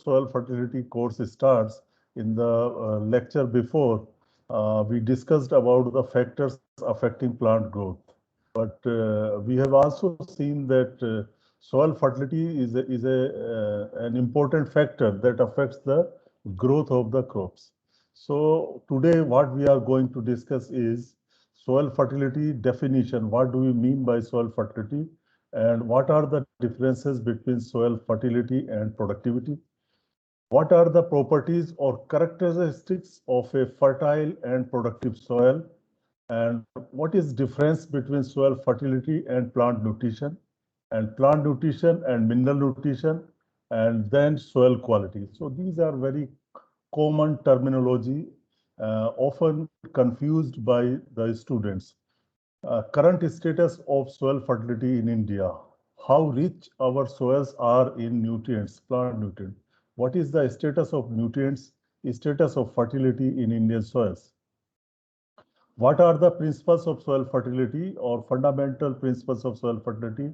soil fertility course starts, in the lecture before, we discussed about the factors affecting plant growth. But we have also seen that soil fertility is an important factor that affects the growth of the crops. So today what we are going to discuss is soil fertility definition. What do we mean by soil fertility? And what are the differences between soil fertility and productivity? What are the properties or characteristics of a fertile and productive soil? And what is difference between soil fertility and plant nutrition and mineral nutrition, and then soil quality? So these are very common terminology, often confused by the students. Current status of soil fertility in India. How rich our soils are in nutrients, plant nutrients. What is the status of nutrients, status of fertility in Indian soils? What are the principles of soil fertility or fundamental principles of soil fertility?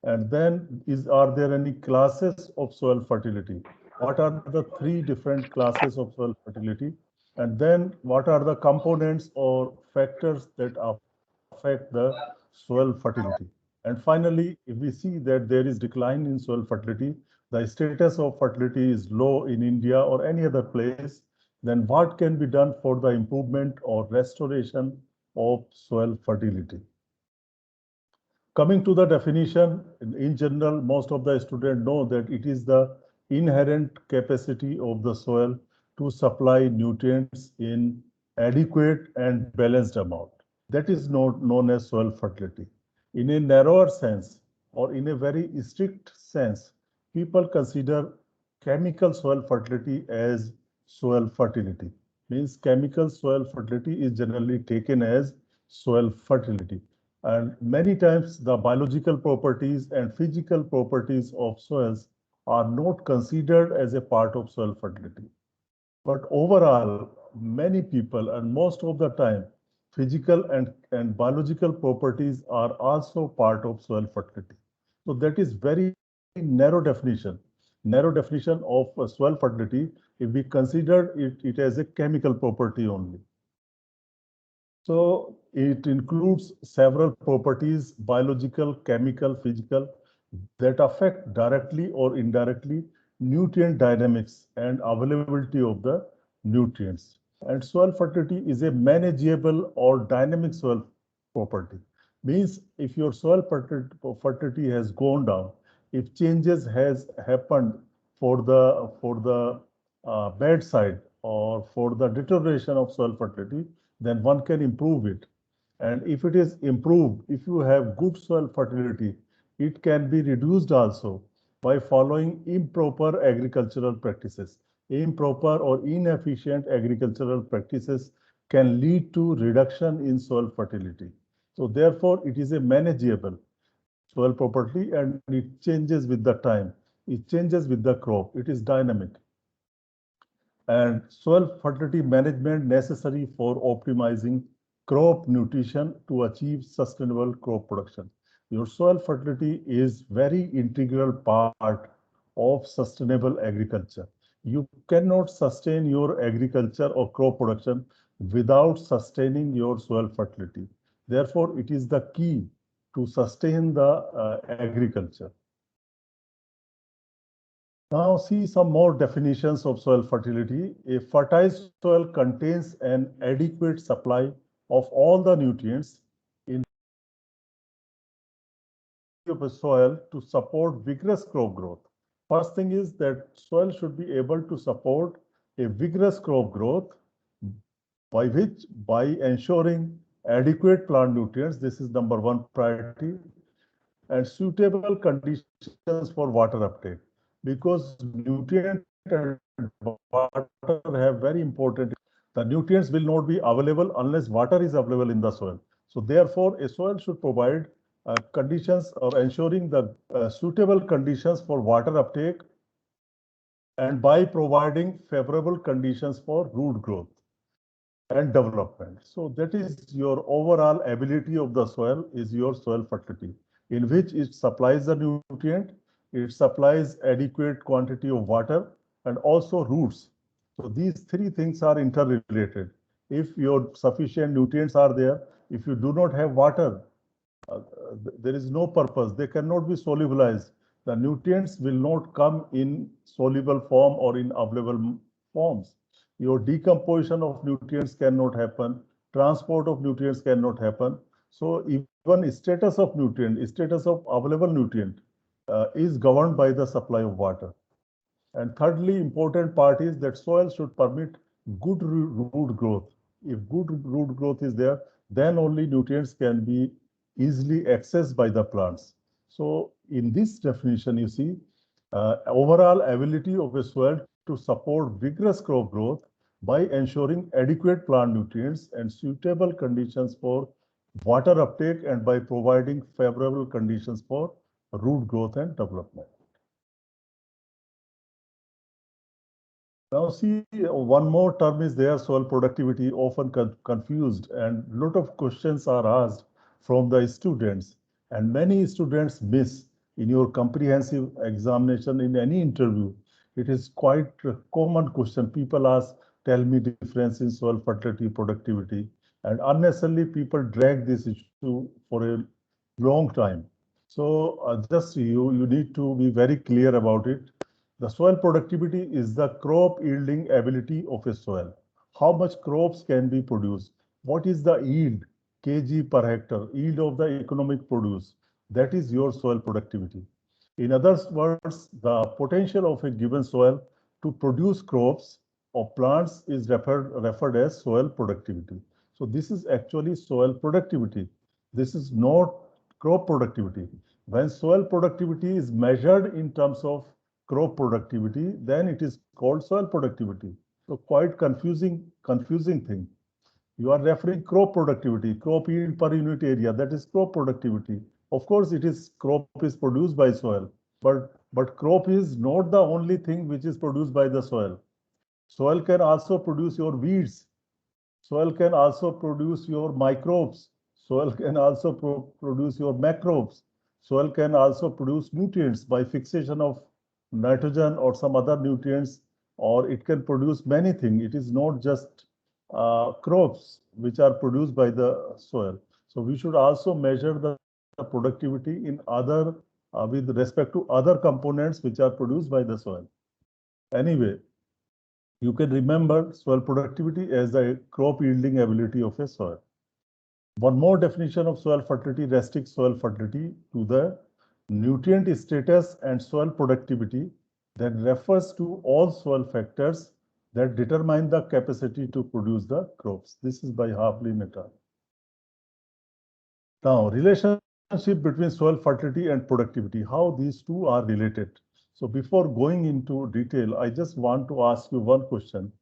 And then are there any classes of soil fertility? What are the three different classes of soil fertility? And then what are the components or factors that affect the soil fertility? And finally, if we see that there is decline in soil fertility, the status of fertility is low in India or any other place, then what can be done for the improvement or restoration of soil fertility? Coming to the definition, in general, most of the students know that it is the inherent capacity of the soil to supply nutrients in adequate and balanced amount. That is known as soil fertility. In a narrower sense, or in a very strict sense, people consider chemical soil fertility as soil fertility. Means chemical soil fertility is generally taken as soil fertility. And many times the biological properties and physical properties of soils are not considered as a part of soil fertility. But overall, many people and most of the time, physical and biological properties are also part of soil fertility. So that is very narrow definition of soil fertility if we consider it as a chemical property only. So it includes several properties, biological, chemical, physical, that affect directly or indirectly nutrient dynamics and availability of the nutrients. And soil fertility is a manageable or dynamic soil property. Means if your soil fertility has gone down, if changes has happened for the bad side or for the deterioration of soil fertility, then one can improve it. And if it is improved, if you have good soil fertility, it can be reduced also by following improper agricultural practices. Improper or inefficient agricultural practices can lead to reduction in soil fertility. So therefore, it is a manageable soil property and it changes with the time. It changes with the crop. It is dynamic. And soil fertility management necessary for optimizing crop nutrition to achieve sustainable crop production. Your soil fertility is very integral part of sustainable agriculture. You cannot sustain your agriculture or crop production without sustaining your soil fertility. Therefore, it is the key to sustain the agriculture. Now see some more definitions of soil fertility. A fertile soil contains an adequate supply of all the nutrients in of a soil to support vigorous crop growth. First thing is that soil should be able to support a vigorous crop growth by ensuring adequate plant nutrients. This is number one priority, and suitable conditions for water uptake, because nutrient and water have very important. The nutrients will not be available unless water is available in the soil. So therefore, a soil should provide conditions or ensuring the suitable conditions for water uptake, and by providing favorable conditions for root growth and development. So that is your overall ability of the soil, is your soil fertility, in which it supplies the nutrient, it supplies adequate quantity of water, and also roots. So these three things are interrelated. If your sufficient nutrients are there, if you do not have water, there is no purpose. They cannot be solubilized. The nutrients will not come in soluble form or in available forms. Your decomposition of nutrients cannot happen. Transport of nutrients cannot happen. So even status of nutrient, status of available nutrient is governed by the supply of water. And thirdly, important part is that soil should permit good root growth. If good root growth is there, then only nutrients can be easily accessed by the plants. So in this definition, you see, overall ability of a soil to support vigorous crop growth by ensuring adequate plant nutrients and suitable conditions for water uptake and by providing favorable conditions for root growth and development. Now see, one more term is there, soil productivity, often confused, and lot of questions are asked from the students, and many students miss in your comprehensive examination in any interview. It is quite a common question. People ask, tell me difference in soil fertility, productivity, and unnecessarily people drag this issue for a long time. So just you need to be very clear about it. The soil productivity is the crop yielding ability of a soil. How much crops can be produced? What is the yield, kg per hectare, yield of the economic produce? That is your soil productivity. In other words, the potential of a given soil to produce crops or plants is referred as soil productivity. So this is actually soil productivity. This is not crop productivity. When soil productivity is measured in terms of crop productivity, then it is called soil productivity. So quite confusing thing. You are referring crop productivity, crop yield per unit area, that is crop productivity. Of course, it is crop is produced by soil, but crop is not the only thing which is produced by the soil. Soil can also produce your weeds. Soil can also produce your microbes. Soil can also produce your macrobes. Soil can also produce nutrients by fixation of nitrogen or some other nutrients, or it can produce many things. It is not just crops which are produced by the soil. So we should also measure the productivity in other with respect to other components which are produced by the soil. Anyway, you can remember soil productivity as the crop yielding ability of a soil. One more definition of soil fertility restricts soil fertility to the nutrient status and soil productivity that refers to all soil factors that determine the capacity to produce the crops. This is by Havlin et al. Now, relationship between soil fertility and productivity, how these two are related. So before going into detail, I just want to ask you one question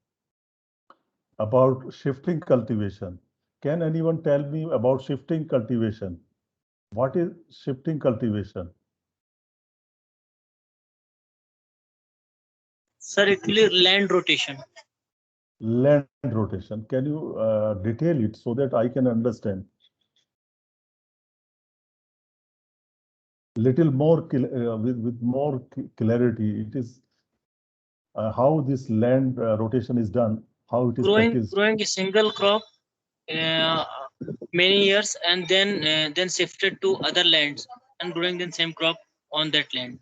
about shifting cultivation. Can anyone tell me about shifting cultivation? What is shifting cultivation? Sir, it will land rotation. Land rotation. Can you detail it so that I can understand? Little more with more clarity. It is how this land rotation is done, how it is packaged. Growing a single crop uh, many years and then shifted to other lands and growing the same crop on that land.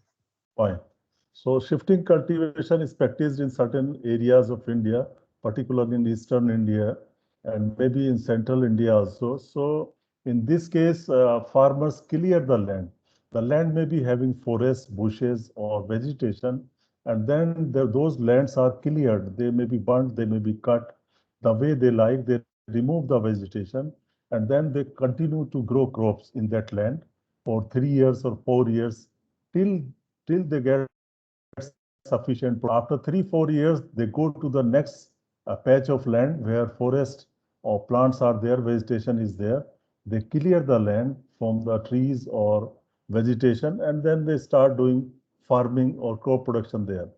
Fine. So shifting cultivation is practiced in certain areas of India, particularly in eastern India and maybe in central India also. So in this case, farmers clear the land. The land may be having forests, bushes, or vegetation, and then those lands are cleared. They may be burnt, they may be cut the way they like. They remove the vegetation, and then they continue to grow crops in that land for 3 years or 4 years till they get sufficient production. After 3 4 years, they go to the next patch of land where forest or plants are there, vegetation is there. They clear the land from the trees or vegetation, and then they start doing farming or crop production there.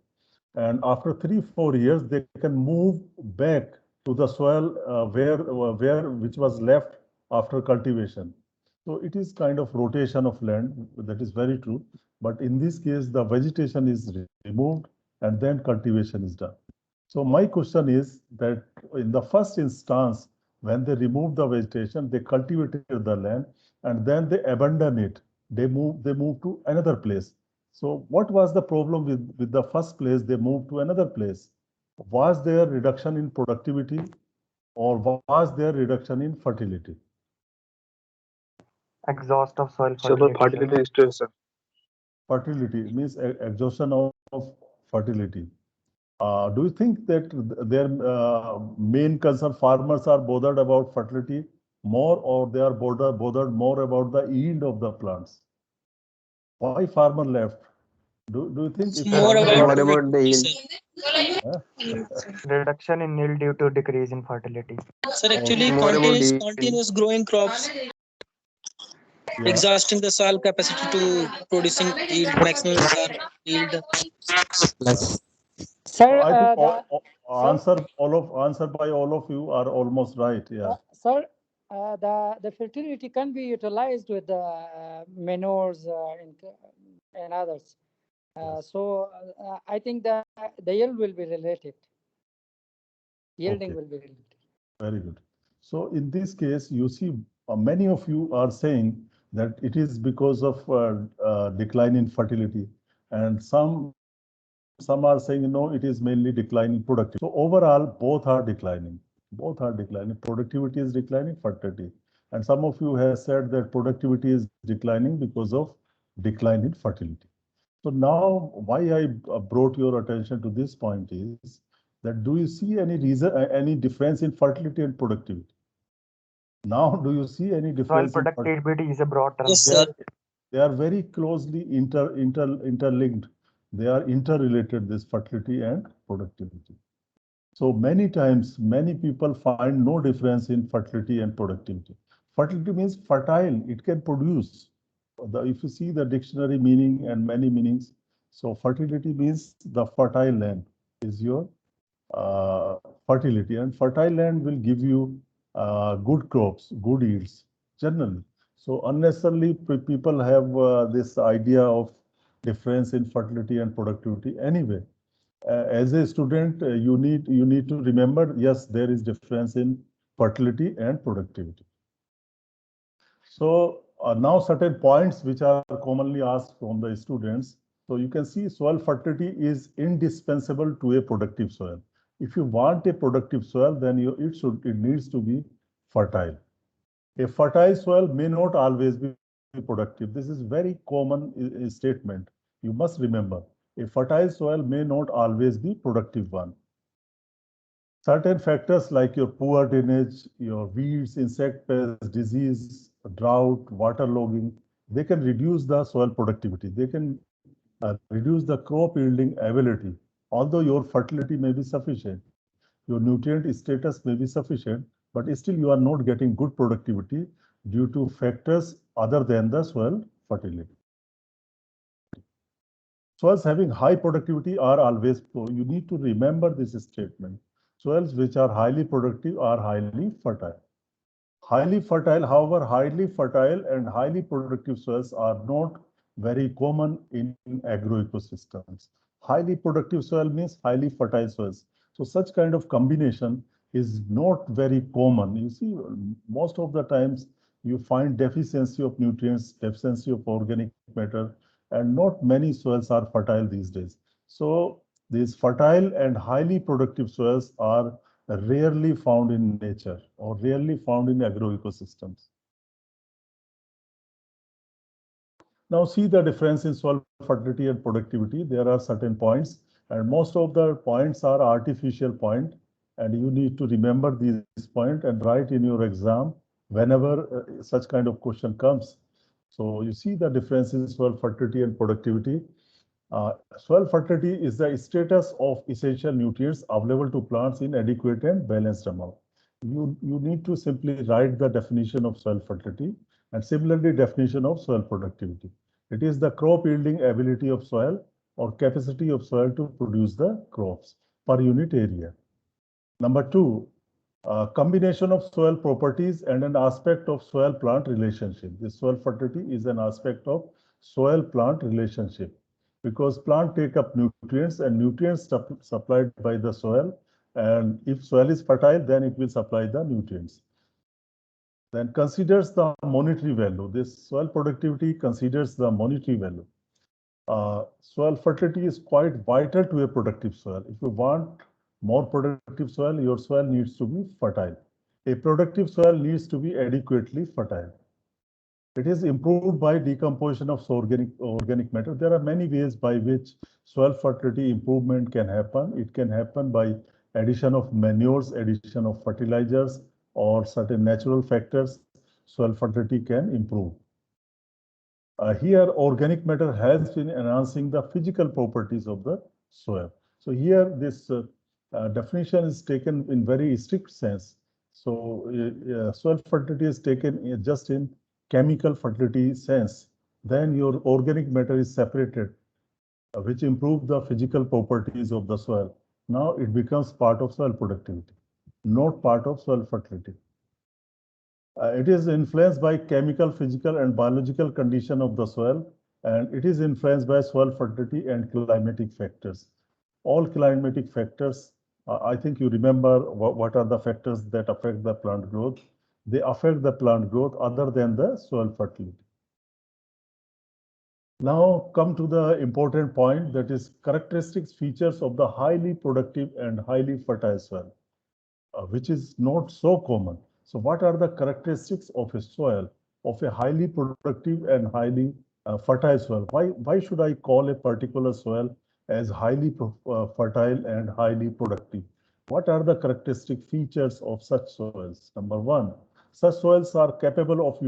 And after 3 4 years, they can move back to the soil where which was left after cultivation. So it is kind of rotation of land. That is very true. But in this case, the vegetation is removed and then cultivation is done. So my question is that in the first instance, when they remove the vegetation, they cultivated the land and then they abandon it. They move to another place. So what was the problem with the first place? They moved to another place. Was there reduction in productivity or was there reduction in fertility? Exhaust of soil So the fertility, fertility is still, sir. Fertility means exhaustion of fertility. Do you think that their main concern farmers are bothered about fertility more, or they are bothered more about the yield of the plants? Why farmer left? Do you think It's if more farmer about What was about the yield? reduction in yield due to decrease in fertility. Sir, actually, What about yield? continuous growing crops, yeah, exhausting the soil capacity to producing yield, maximum yield. Sir, I think sir, answer by all of you are almost right. Yeah. sir, the fertility can be utilized with the manures and others. Yes. So I think the yield will be related. Yielding Okay. will be related. Very good. So in this case, you see, many of you are saying that it is because of decline in fertility, and some are saying no, it is mainly decline in productivity. So overall, both are declining. Both are declining. Productivity is declining, fertility, and some of you have said that productivity is declining because of decline in fertility. So now, why I brought your attention to this point is that do you see any reason, any difference in fertility and productivity? Now, do you see any Soil difference in fertility? productivity is a broad term. Yes, They sir. are, they are very closely interlinked. They are interrelated, this fertility and productivity. So many times, many people find no difference in fertility and productivity. Fertility means fertile, it can produce. If you see the dictionary meaning and many meanings, so fertility means the fertile land is your fertility, and fertile land will give you good crops, good yields generally. So unnecessarily people have this idea of difference in fertility and productivity. Anyway, as a student, you need to remember, yes, there is difference in fertility and productivity. So now certain points which are commonly asked from the students. So you can see soil fertility is indispensable to a productive soil. If you want a productive soil, then it needs to be fertile. A fertile soil may not always be productive. This is very common statement. You must remember, a fertile soil may not always be productive one. Certain factors like your poor drainage, your weeds, insect pests, disease, drought, waterlogging, they can reduce the soil productivity. They can reduce the crop yielding ability. Although your fertility may be sufficient, your nutrient status may be sufficient, but still you are not getting good productivity due to factors other than the soil fertility. Soils having high productivity are always poor. You need to remember this statement. Soils which are highly productive are highly fertile. Highly fertile, however, highly fertile and highly productive soils are not very common in agroecosystems. Highly productive soil means highly fertile soils. So such kind of combination is not very common. You see, most of the times you find deficiency of nutrients, deficiency of organic matter, and not many soils are fertile these days. So these fertile and highly productive soils are rarely found in nature or rarely found in agroecosystems. Now see the difference in soil fertility and productivity. There are certain points, and most of the points are artificial point, and you need to remember this point and write in your exam whenever such kind of question comes. So you see the difference in soil fertility and productivity. Soil fertility is the status of essential nutrients available to plants in adequate and balanced amount. You need to simply write the definition of soil fertility and similarly definition of soil productivity. It is the crop yielding ability of soil or capacity of soil to produce the crops per unit area. Number two, combination of soil properties and an aspect of soil plant relationship. This soil fertility is an aspect of soil plant relationship. because plant take up nutrients and nutrients supplied by the soil. And if soil is fertile, then it will supply the nutrients. Then considers the monetary value. This soil productivity considers the monetary value. Soil fertility is quite vital to a productive soil. If you want more productive soil, your soil needs to be fertile. A productive soil needs to be adequately fertile. It is improved by decomposition of organic matter. There are many ways by which soil fertility improvement can happen. It can happen by addition of manures, addition of fertilizers, or certain natural factors. Soil fertility can improve. Here, organic matter has been enhancing the physical properties of the soil. So here, this definition is taken in very strict sense. So soil fertility is taken just in chemical fertility sense. Then your organic matter is separated, which improve the physical properties of the soil. Now it becomes part of soil productivity, not part of soil fertility. It is influenced by chemical, physical, and biological condition of the soil, and it is influenced by soil fertility and climatic factors. All climatic factors, I think you remember what are the factors that affect the plant growth. They affect the plant growth other than the soil fertility. Now come to the important point, that is characteristics features of the highly productive and highly fertile soil, which is not so common. So what are the characteristics of a soil, of a highly productive and highly fertile soil? Why should I call a particular soil as highly fertile and highly productive? What are the characteristic features of such soils? Number one, such soils are capable of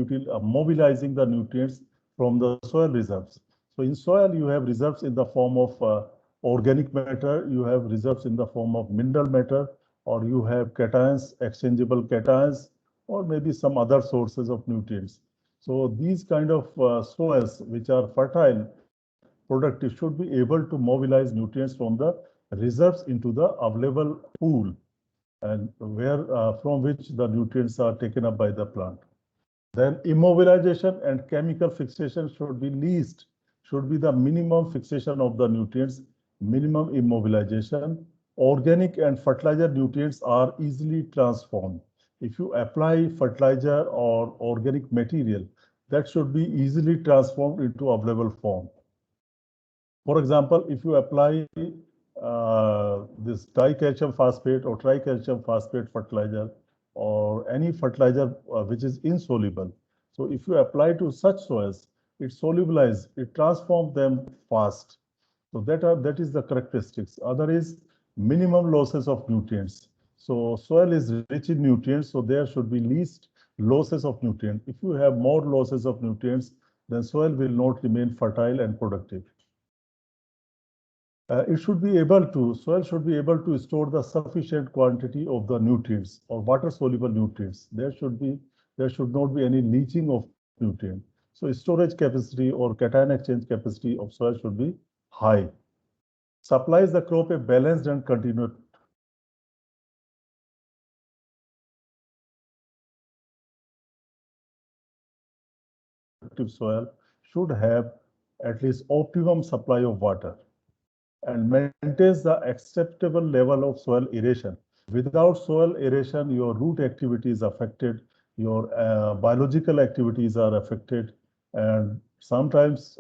mobilizing the nutrients from the soil reserves. So in soil, you have reserves in the form of organic matter, you have reserves in the form of mineral matter, or you have cations, exchangeable cations, or maybe some other sources of nutrients. So these kind of soils, which are fertile, productive, should be able to mobilize nutrients from the reserves into the available pool, and where from which the nutrients are taken up by the plant. Then immobilization and chemical fixation should be least, should be the minimum fixation of the nutrients, minimum immobilization. Organic and fertilizer nutrients are easily transformed. If you apply fertilizer or organic material, that should be easily transformed into available form. For example, if you apply this dicalcium phosphate or tricalcium phosphate fertilizer, or any fertilizer which is insoluble. So if you apply to such soils, it solubilizes, it transforms them fast. So that is the characteristics. Other is minimum losses of nutrients. So soil is rich in nutrients, so there should be least losses of nutrients. If you have more losses of nutrients, then soil will not remain fertile and productive. Soil should be able to store the sufficient quantity of the nutrients or water-soluble nutrients. There should not be any leaching of nutrient. So storage capacity or cation exchange capacity of soil should be high. Supplies the crop a balanced and continuous soil should have at least optimum supply of water and maintains the acceptable level of soil aeration. Without soil aeration, your root activity is affected, your biological activities are affected, and sometimes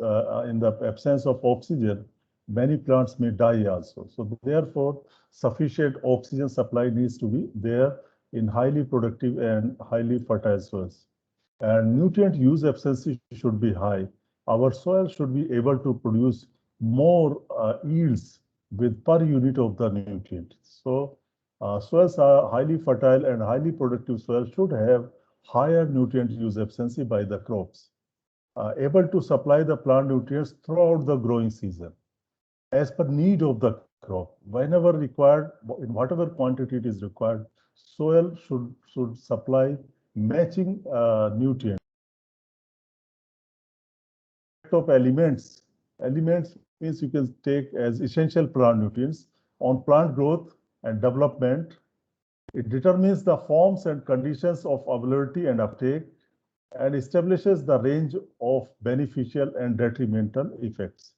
in the absence of oxygen, many plants may die also. So therefore, sufficient oxygen supply needs to be there in highly productive and highly fertile soils. And nutrient use efficiency should be high. Our soil should be able to produce more yields with per unit of the nutrient. So soils are highly fertile and highly productive soils should have higher nutrient use efficiency by the crops, able to supply the plant nutrients throughout the growing season as per need of the crop. Whenever required, in whatever quantity it is required, soil should supply matching nutrients. Of elements means you can take as essential plant nutrients on plant growth and development. It determines the forms and conditions of availability and uptake and establishes the range of beneficial and detrimental effects.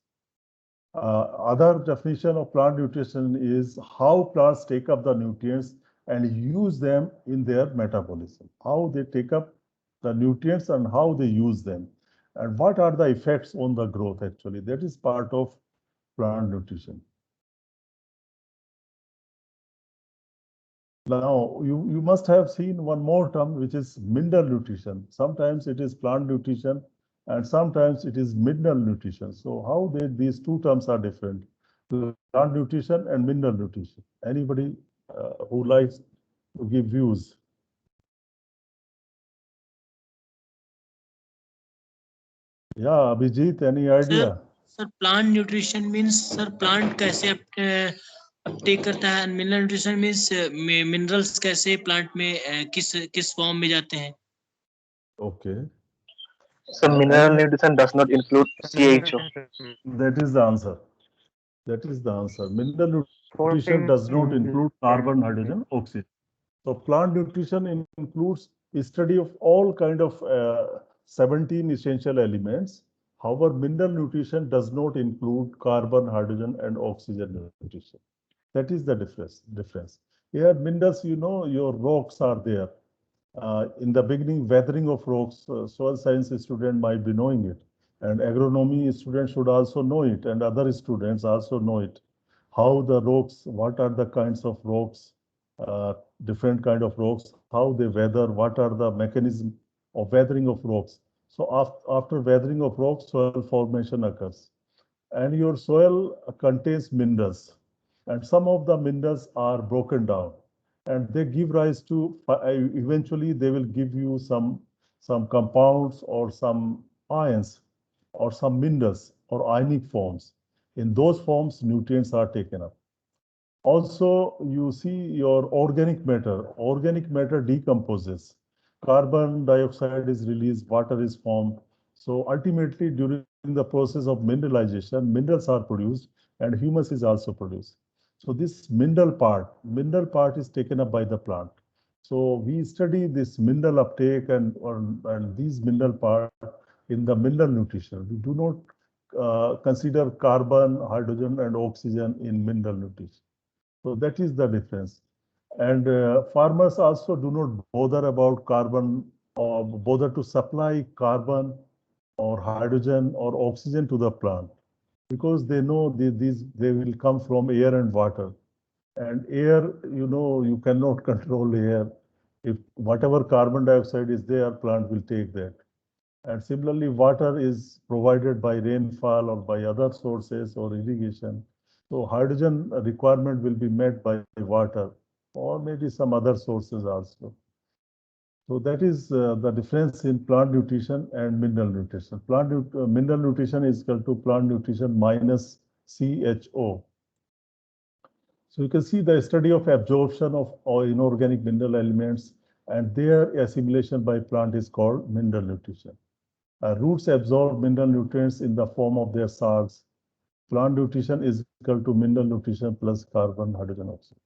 Other definition of plant nutrition is how plants take up the nutrients and use them in their metabolism. How they take up the nutrients and how they use them. And what are the effects on the growth actually? That is part of plant nutrition. Now, you must have seen one more term, which is mineral nutrition. Sometimes it is plant nutrition and sometimes it is mineral nutrition. So how these two terms are different, plant nutrition and mineral nutrition. Anybody who likes to give views? Yeah, Abhijit, any idea? Sir, plant nutrition means sir plant कैसे Uptake करता है, and mineral nutrition means minerals कैसे plant में किस form में जाते हैं. Okay. So mineral nutrition does not include CHO. That is the answer. That is the answer. Mineral nutrition 14 does not include carbon, hydrogen, oxygen. So plant nutrition includes study of all kind of 17 essential elements. However, mineral nutrition does not include carbon, hydrogen, and oxygen nutrition. That is the difference. Here, minerals, you know, your rocks are there. In the beginning, weathering of rocks, soil science student might be knowing it. And agronomy students should also know it, and other students also know it. How the rocks, what are the kinds of rocks, different kind of rocks, how they weather, what are the mechanism of weathering of rocks. So after weathering of rocks, soil formation occurs. And your soil contains minerals. And some of the minerals are broken down. And they give rise to, eventually they will give you some compounds or some ions or some minerals or ionic forms. In those forms, nutrients are taken up. Also, you see your organic matter. Organic matter decomposes. Carbon dioxide is released, water is formed. So ultimately, during the process of mineralization, minerals are produced and humus is also produced. So this mineral part is taken up by the plant. So we study this mineral uptake and these mineral part in the mineral nutrition. We do not consider carbon, hydrogen, and oxygen in mineral nutrition. So that is the difference. And farmers also do not bother about carbon or bother to supply carbon or hydrogen or oxygen to the plant because they know they will come from air and water. And air, you know, you cannot control air. If whatever carbon dioxide is there, plant will take that. And similarly, water is provided by rainfall or by other sources or irrigation. So hydrogen requirement will be met by water or maybe some other sources also. So that is the difference in plant nutrition and mineral nutrition. Mineral nutrition is equal to plant nutrition minus CHO. So you can see the study of absorption of inorganic mineral elements and their assimilation by plant is called mineral nutrition. Roots absorb mineral nutrients in the form of their salts. Plant nutrition is equal to mineral nutrition plus carbon, hydrogen, oxygen.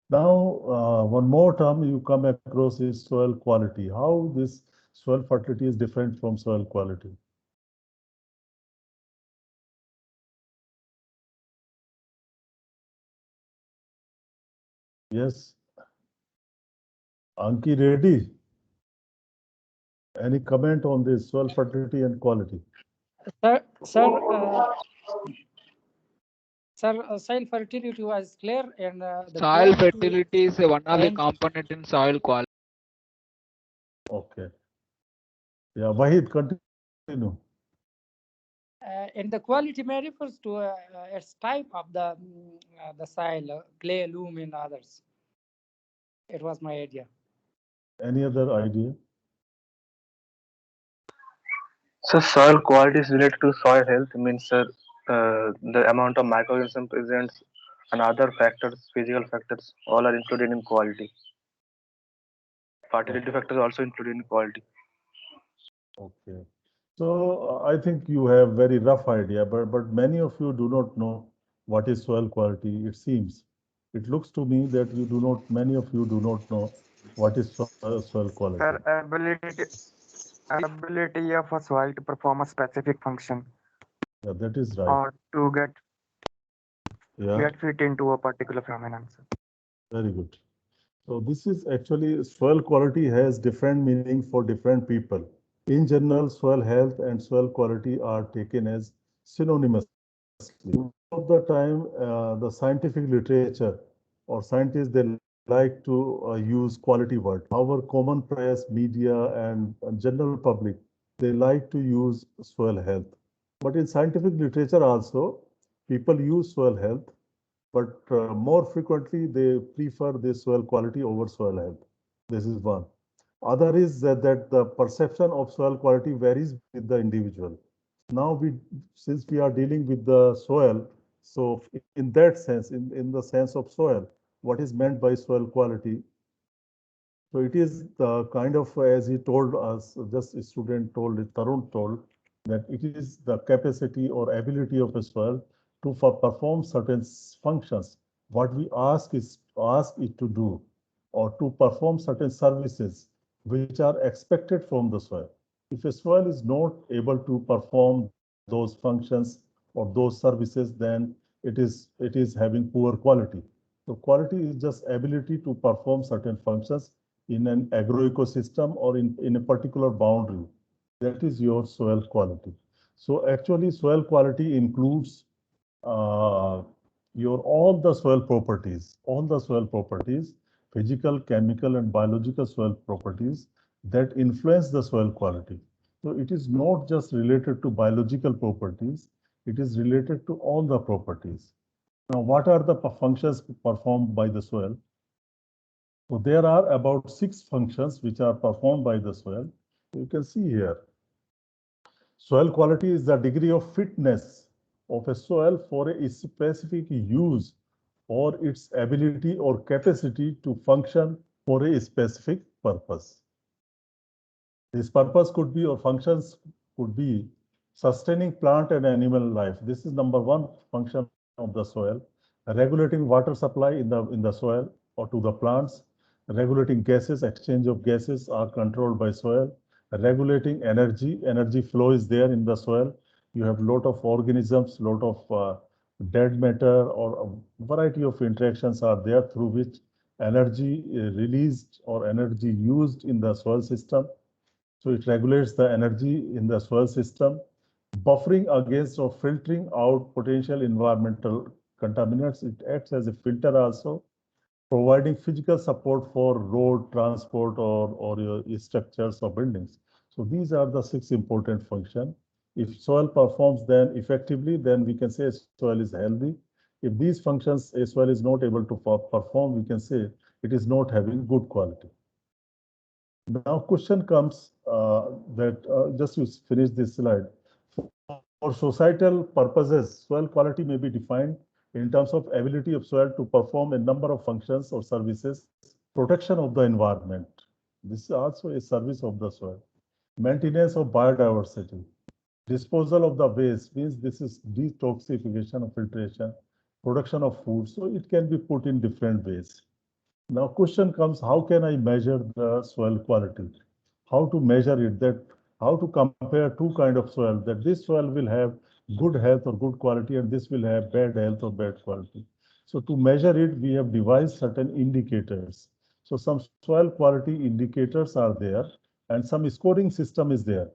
Now, one more term you come across is soil quality. How this soil fertility is different from soil quality? Yes. Anki Reddy, any comment on this soil fertility and quality? Sir, soil fertility was clear and the soil quality fertility is one of the and- component in soil quality. Okay. Yeah, Wahid, continue. and the quality may refers to its type of the soil, clay, loam, and others. It was my idea. Any other idea? So soil quality is related to soil health, means the amount of microorganism presents and other factors, physical factors, all are included in quality. Fertility factors also included in quality. Okay. So I think you have very rough idea, but many of you do not know what is soil quality. It seems, it looks to me that you do not. Many of you do not know what is soil quality. Sir, ability of a soil to perform a specific function. Yeah, that is right. or to Yeah, get fit into a particular phenomenon, sir. very good. So this is actually soil quality has different meaning for different people. In general, soil health and soil quality are taken as synonymously. Most of the time, the scientific literature or scientists, they like to use quality word. Our common press, media, and general public, they like to use soil health. But in scientific literature also, people use soil health, but more frequently they prefer the soil quality over soil health. This is one. Other is that the perception of soil quality varies with the individual. Now since we are dealing with the soil, so in that sense, in the sense of soil, what is meant by soil quality? So it is the kind of, as he told us, just a student told it, Tarun told, that it is the capacity or ability of a soil to perform certain functions. What we ask it to do, or to perform certain services which are expected from the soil. If a soil is not able to perform those functions or those services, then it is having poor quality. So quality is just ability to perform certain functions in an agro-ecosystem or in a particular boundary. That is your soil quality. So actually soil quality includes uh, your all the soil properties, physical, chemical, and biological soil properties that influence the soil quality. So it is not just related to biological properties, it is related to all the properties. Now, what are the functions performed by the soil? So there are about 6 functions which are performed by the soil. You can see here. Soil quality is the degree of fitness of a soil for a specific use or its ability or capacity to function for a specific purpose. This purpose could be or functions could be sustaining plant and animal life. This is number one function of the soil. Regulating water supply in the soil or to the plants. Regulating gases, exchange of gases are controlled by soil. Regulating energy flow is there in the soil. You have lot of organisms, lot of dead matter or a variety of interactions are there through which energy released or energy used in the soil system. So it regulates the energy in the soil system, buffering against or filtering out potential environmental contaminants. It acts as a filter also, providing physical support for road transport or your structures or buildings. So these are the 6 important functions. If soil performs then effectively, then we can say soil is healthy. If these functions a soil is not able to perform, we can say it is not having good quality. Now question comes that just to finish this slide. For societal purposes, soil quality may be defined in terms of ability of soil to perform a number of functions or services. Protection of the environment. This is also a service of the soil. Maintenance of biodiversity. Disposal of the waste means this is detoxification or filtration. Production of food. So it can be put in different ways. Now question comes, how can I measure the soil quality? How to measure it, that how to compare two kind of soil, that this soil will have good health or good quality and this will have bad health or bad quality. So to measure it, we have devised certain indicators. So some soil quality indicators are there and some scoring system is there.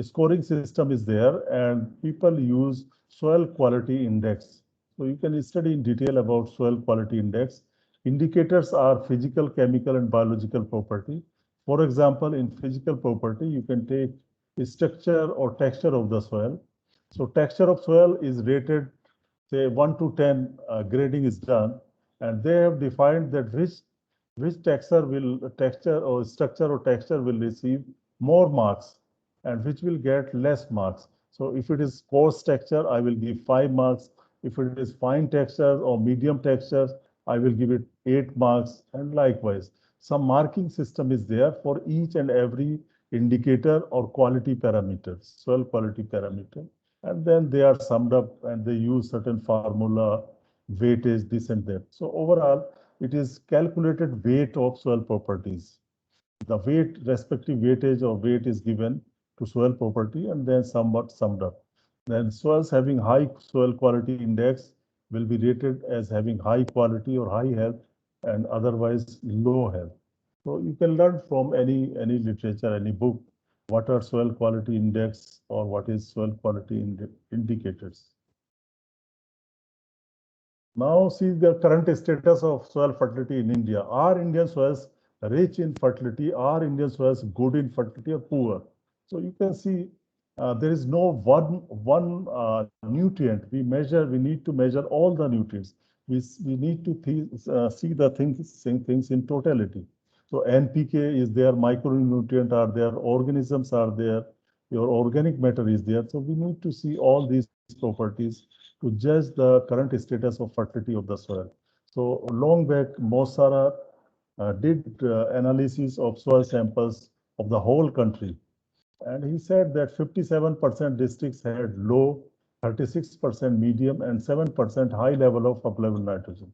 Scoring system is there and people use soil quality index. So you can study in detail about soil quality index. Indicators are physical, chemical, and biological property. For example, in physical property, you can take structure or texture of the soil. So texture of soil is rated, say 1 to 10, grading is done, and they have defined that which texture or structure or texture will receive more marks and which will get less marks. So if it is coarse texture, I will give 5 marks. If it is fine texture or medium texture, I will give it 8 marks, and likewise. Some marking system is there for each and every indicator or quality parameters, soil quality parameter. And then they are summed up and they use certain formula, weightage, this and that. So overall, it is calculated weight of soil properties. The weight, respective weightage or weight is given to soil property and then somewhat summed up. Then soils having high soil quality index will be rated as having high quality or high health and otherwise low health. So you can learn from any literature, any book, what are soil quality index or what is soil quality indicators. Now see the current status of soil fertility in India. Are Indian soils rich in fertility? Are Indian soils good in fertility or poor? So you can see there is no one nutrient. We need to measure all the nutrients. We need to see the things in totality. So NPK is there, micronutrient are there, organisms are there, your organic matter is there. So we need to see all these properties to judge the current status of fertility of the soil. So long back, Mosara did analysis of soil samples of the whole country. And he said that 57% districts had low, 36% medium, and 7% high level of uplevel nitrogen.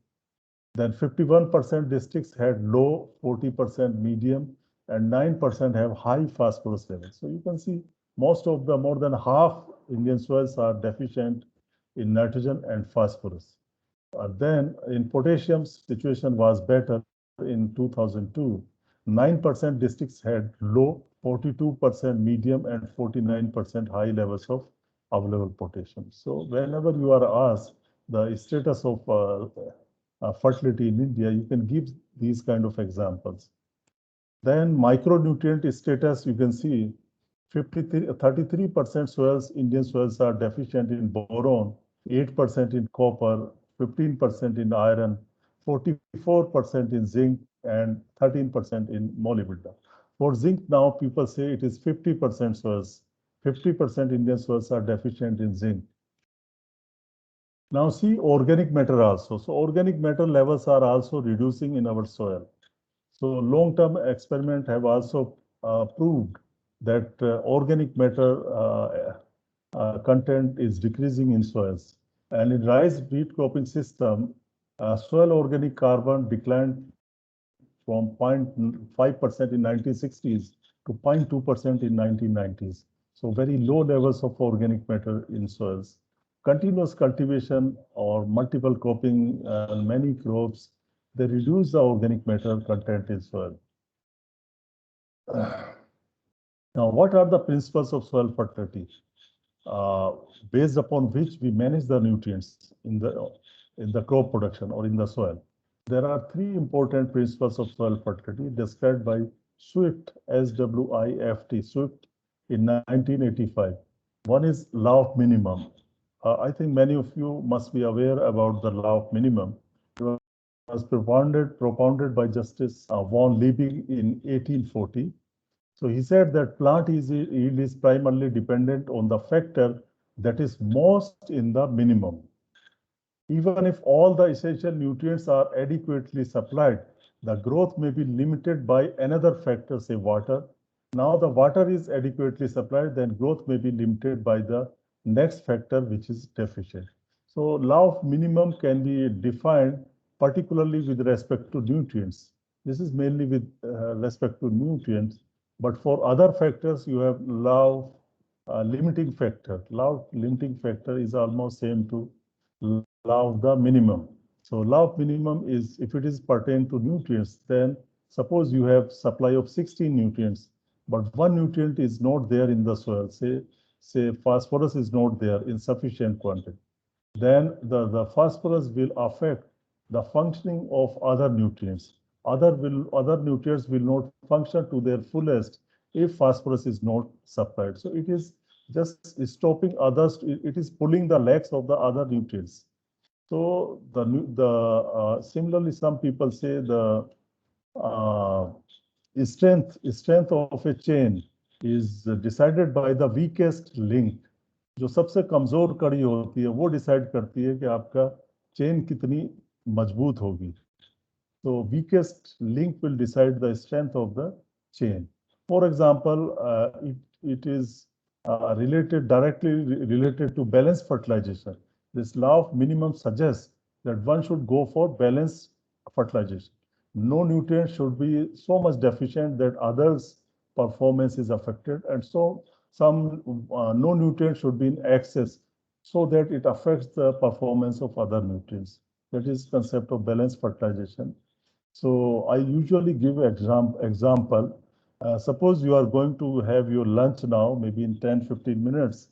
Then 51% districts had low, 40% medium, and 9% have high phosphorus levels. So you can see more than half Indian soils are deficient in nitrogen and phosphorus. Then in potassium, situation was better in 2002. 9% districts had low, 42% medium, and 49% high levels of available potassium. So whenever you are asked the status of fertility in India, you can give these kind of examples. Then micronutrient status, you can see 33% soils, Indian soils are deficient in boron, 8% in copper, 15% in iron, 44% in zinc, and 13% in molybdenum. For zinc now, people say it is 50% soils. 50% Indian soils are deficient in zinc. Now see organic matter also. So organic matter levels are also reducing in our soil. So long-term experiments have also proved that organic matter content is decreasing in soils. And in rice wheat cropping system, soil organic carbon declined from 0.5% in 1960s to 0.2% in 1990s. So very low levels of organic matter in soils. Continuous cultivation or multiple cropping, many crops, they reduce the organic matter content in soil. Now, what are the principles of soil fertility based upon which we manage the nutrients in the crop production or in the soil? There are three important principles of soil fertility described by Swift, SWIFT, Swift in 1985. One is law of minimum. I think many of you must be aware about the law of minimum. It was propounded by Justice von Liebig in 1840. So he said that plant yield is primarily dependent on the factor that is most in the minimum. Even if all the essential nutrients are adequately supplied, the growth may be limited by another factor, say water. Now the water is adequately supplied, then growth may be limited by the next factor, which is deficient. So law of minimum can be defined particularly with respect to nutrients. This is mainly with respect to nutrients, but for other factors, you have law of limiting factor. Law of limiting factor is almost same to law of the minimum. So law of minimum is, if it is pertain to nutrients, then suppose you have supply of 16 nutrients, but one nutrient is not there in the soil, say phosphorus is not there in sufficient quantity, then the phosphorus will affect the functioning of other nutrients. Other nutrients will not function to their fullest if phosphorus is not supplied. So it is just stopping others, it is pulling the legs of the other nutrients. So similarly, some people say the strength of a chain is decided by the weakest link. जो सबसे कमजोर कड़ी होती है वो decide करती है कि आपका चेन कितनी मजबूत होगी. So weakest link will decide the strength of the chain. For example, it is directly related to balanced fertilization. This law of minimum suggests that one should go for balanced fertilization. No nutrient should be so much deficient that others' performance is affected, and so some no nutrient should be in excess so that it affects the performance of other nutrients. That is concept of balanced fertilization. So I usually give example. Suppose you are going to have your lunch now, maybe in 10-15 minutes.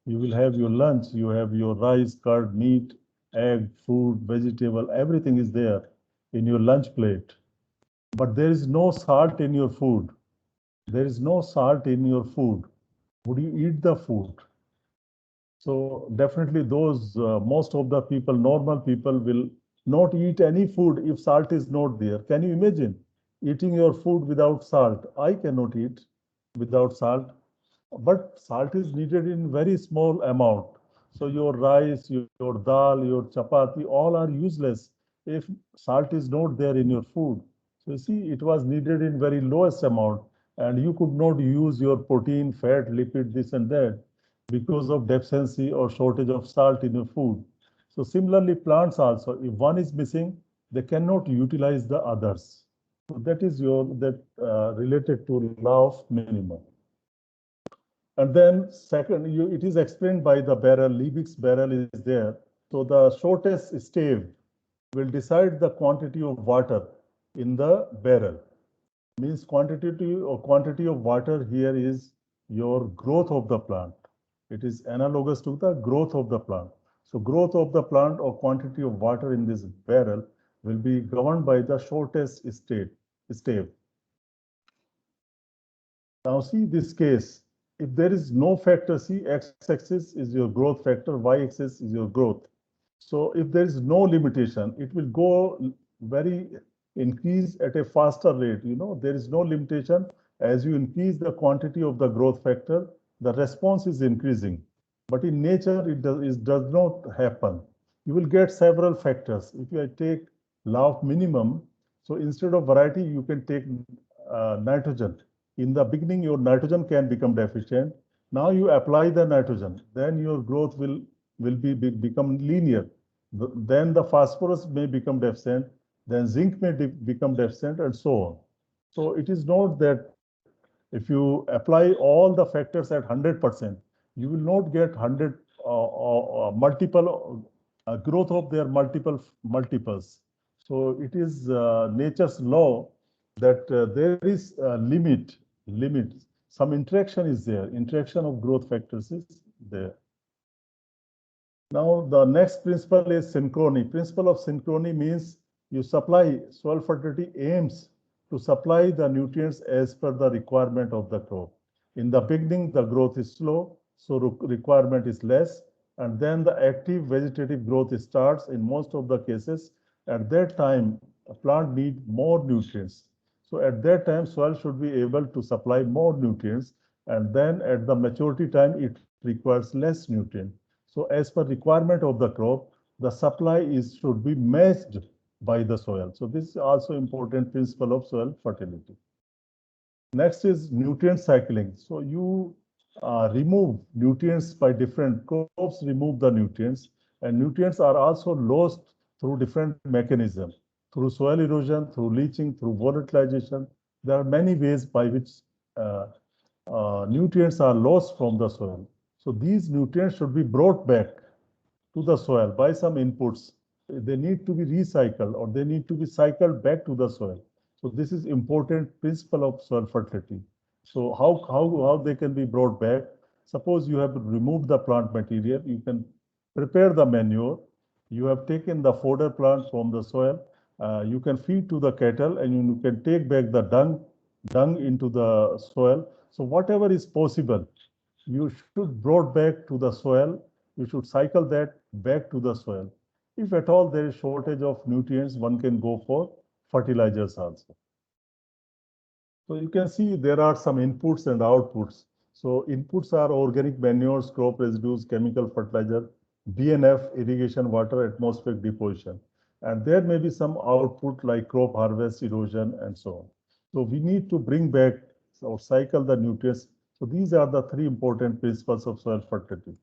You will have your lunch, you have your rice, curd, meat, egg, fruit, vegetable, everything is there in your lunch plate. But there is no salt in your food. There is no salt in your food. Would you eat the food? So definitely those, most of the people, normal people will not eat any food if salt is not there. Can you imagine eating your food without salt? I cannot eat without salt, but salt is needed in very small amount. So your rice, your dal, your chapati, all are useless if salt is not there in your food. So you see, it was needed in very lowest amount, and you could not use your protein, fat, lipid, this and that because of deficiency or shortage of salt in your food. So similarly, plants also, if one is missing, they cannot utilize the others. So that is your related to law of minimum. And then second, it is explained by the barrel, Liebig's barrel is there. So the shortest stave will decide the quantity of water in the barrel. Means quantity of water here is your growth of the plant. It is analogous to the growth of the plant. So growth of the plant or quantity of water in this barrel will be governed by the shortest stave. Now see this case, if there is no factor, see x-axis is your growth factor, y-axis is your growth. So if there is no limitation, it will go very increase at a faster rate. You know, there is no limitation. As you increase the quantity of the growth factor, the response is increasing. But in nature, it does not happen. You will get several factors. If you take law of minimum, so instead of variety, you can take nitrogen. In the beginning, your nitrogen can become deficient. Now you apply the nitrogen, then your growth will become linear. Then the phosphorus may become deficient, then zinc may become deficient, and so on. So it is not that if you apply all the factors at 100%, you will not get 100 multiple growth of their multiples. So it is nature's law that there is a limit. Some interaction is there. Interaction of growth factors is there. Now the next principle is synchrony. Principle of synchrony means you supply, soil fertility aims to supply the nutrients as per the requirement of the crop. In the beginning, the growth is slow, so requirement is less, and then the active vegetative growth starts in most of the cases. At that time, a plant needs more nutrients. So at that time, soil should be able to supply more nutrients, and then at the maturity time, it requires less nutrient. So as per requirement of the crop, the supply should be matched by the soil. So this is also important principle of soil fertility. Next is nutrient cycling. So you remove nutrients by different crops, remove the nutrients, and nutrients are also lost through different mechanisms, through soil erosion, through leaching, through volatilization. There are many ways by which nutrients are lost from the soil. So these nutrients should be brought back to the soil by some inputs. They need to be recycled or they need to be cycled back to the soil. So this is important principle of soil fertility. So how they can be brought back? Suppose you have removed the plant material, you can prepare the manure. You have taken the fodder plant from the soil. You can feed to the cattle and you can take back the dung into the soil. So whatever is possible, you should brought back to the soil. You should cycle that back to the soil. If at all there is shortage of nutrients, one can go for fertilizers also. So you can see there are some inputs and outputs. So inputs are organic manures, crop residues, chemical fertilizer, BNF, irrigation, water, atmospheric deposition. And there may be some output like crop harvest, erosion, and so on. So we need to bring back or cycle the nutrients. So these are the three important principles of soil fertility.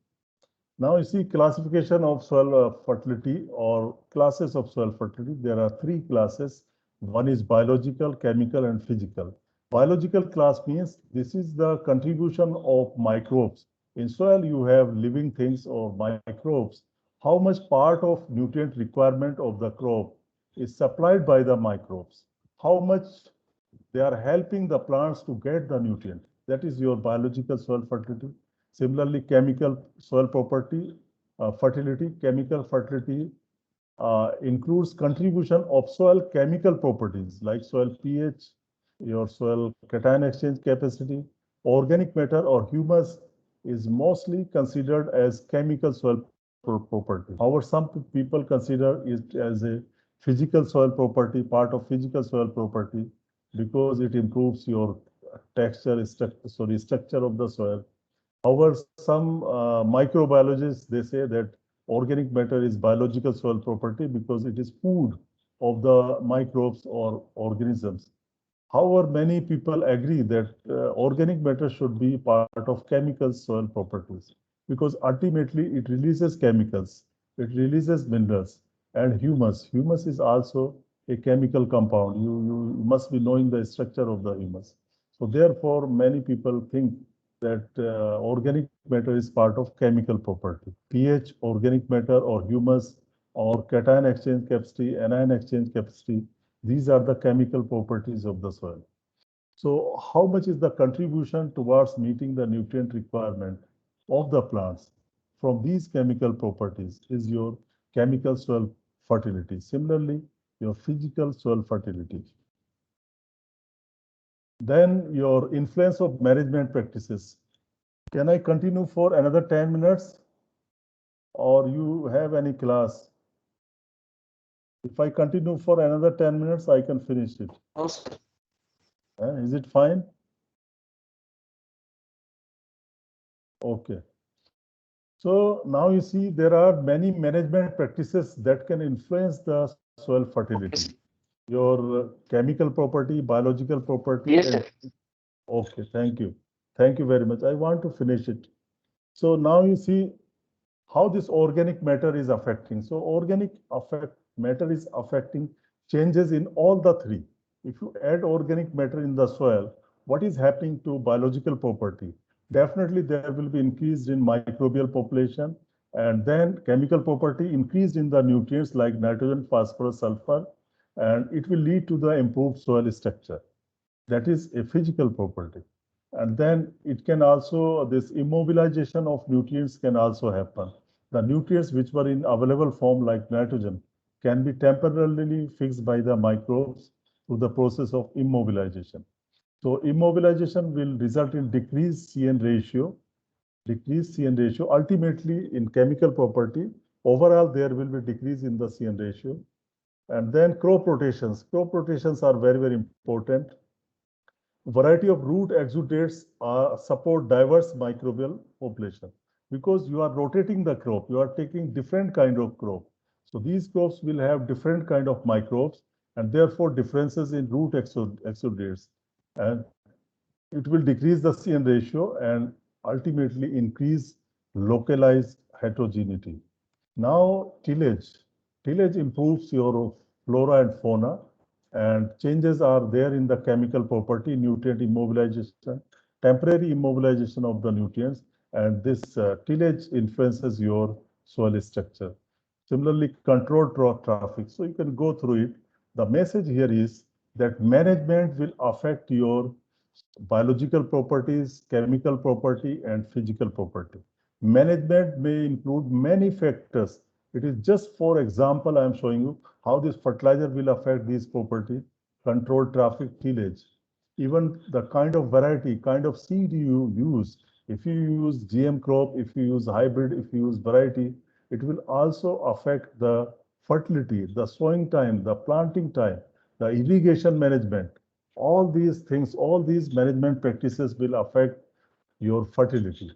Now you see classification of soil fertility or classes of soil fertility. There are three classes. One is biological, chemical, and physical. Biological class means this is the contribution of microbes. In soil, you have living things or microbes. How much part of nutrient requirement of the crop is supplied by the microbes? How much they are helping the plants to get the nutrient? That is your biological soil fertility. Similarly, chemical soil property, fertility, chemical fertility includes contribution of soil chemical properties like soil pH, your soil cation exchange capacity. Organic matter or humus is mostly considered as chemical soil property. However, some people consider it as a physical soil property, part of physical soil property, because it improves your structure of the soil. However, some microbiologists, they say that organic matter is biological soil property because it is food of the microbes or organisms. However, many people agree that organic matter should be part of chemical soil properties because ultimately it releases chemicals, it releases minerals and humus. Humus is also a chemical compound. You must be knowing the structure of the humus. So therefore, many people think that organic matter is part of chemical property. pH, organic matter or humus or cation exchange capacity, anion exchange capacity, these are the chemical properties of the soil. So how much is the contribution towards meeting the nutrient requirement of the plants from these chemical properties is your chemical soil fertility. Similarly, your physical soil fertility. Then your influence of management practices. Can I continue for another 10 minutes? Or you have any class? If I continue for another 10 minutes, I can finish it. Is it fine? Okay. So now you see there are many management practices that can influence the soil fertility. Your chemical property, biological property. Yes, and, sir. okay, thank you. Thank you very much. I want to finish it. So now you see how this organic matter is affecting. So organic matter is affecting changes in all the three. If you add organic matter in the soil, what is happening to biological property? Definitely there will be increased in microbial population, and then chemical property increased in the nutrients like nitrogen, phosphorus, sulfur, and it will lead to the improved soil structure. That is a physical property. And then it can also, this immobilization of nutrients can also happen. The nutrients which were in available form like nitrogen can be temporarily fixed by the microbes through the process of immobilization. So immobilization will result in decreased CN ratio, ultimately in chemical property. Overall, there will be decrease in the CN ratio. And then crop rotations. Crop rotations are very, very important. Variety of root exudates support diverse microbial population because you are rotating the crop, you are taking different kind of crop. So these crops will have different kind of microbes and therefore differences in root exudates, and it will decrease the CN ratio and ultimately increase localized heterogeneity. Now tillage. Tillage improves your flora and fauna, and changes are there in the chemical property, nutrient immobilization, temporary immobilization of the nutrients, and this tillage influences your soil structure. Similarly, controlled traffic. So you can go through it. The message here is that management will affect your biological properties, chemical property, and physical property. Management may include many factors. It is just for example, I am showing you how this fertilizer will affect these property, control traffic, tillage. Even the kind of variety, kind of seed you use. If you use GM crop, if you use hybrid, if you use variety, it will also affect the fertility, the sowing time, the planting time, the irrigation management. All these things, all these management practices will affect your fertility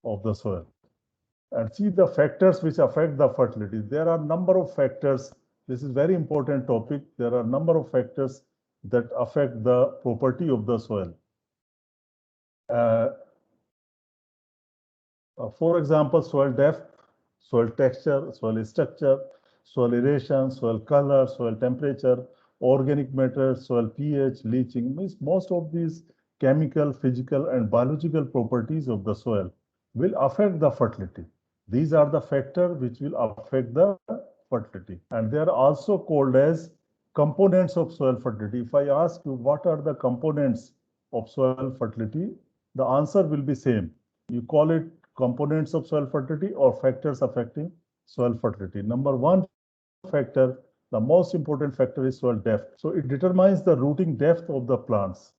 of the soil. And see the factors which affect the fertility. There are number of factors. This is very important topic. There are number of factors that affect the property of the soil. For example, soil depth, soil texture, soil structure, soil aeration, soil color, soil temperature, organic matter, soil pH, leaching, means most of these chemical, physical, and biological properties of the soil will affect the fertility. These are the factors which will affect the fertility. And they are also called as components of soil fertility. If I ask you what are the components of soil fertility, the answer will be same. You call it components of soil fertility or factors affecting soil fertility. Number one factor, the most important factor is soil depth. So it determines the rooting depth of the plants.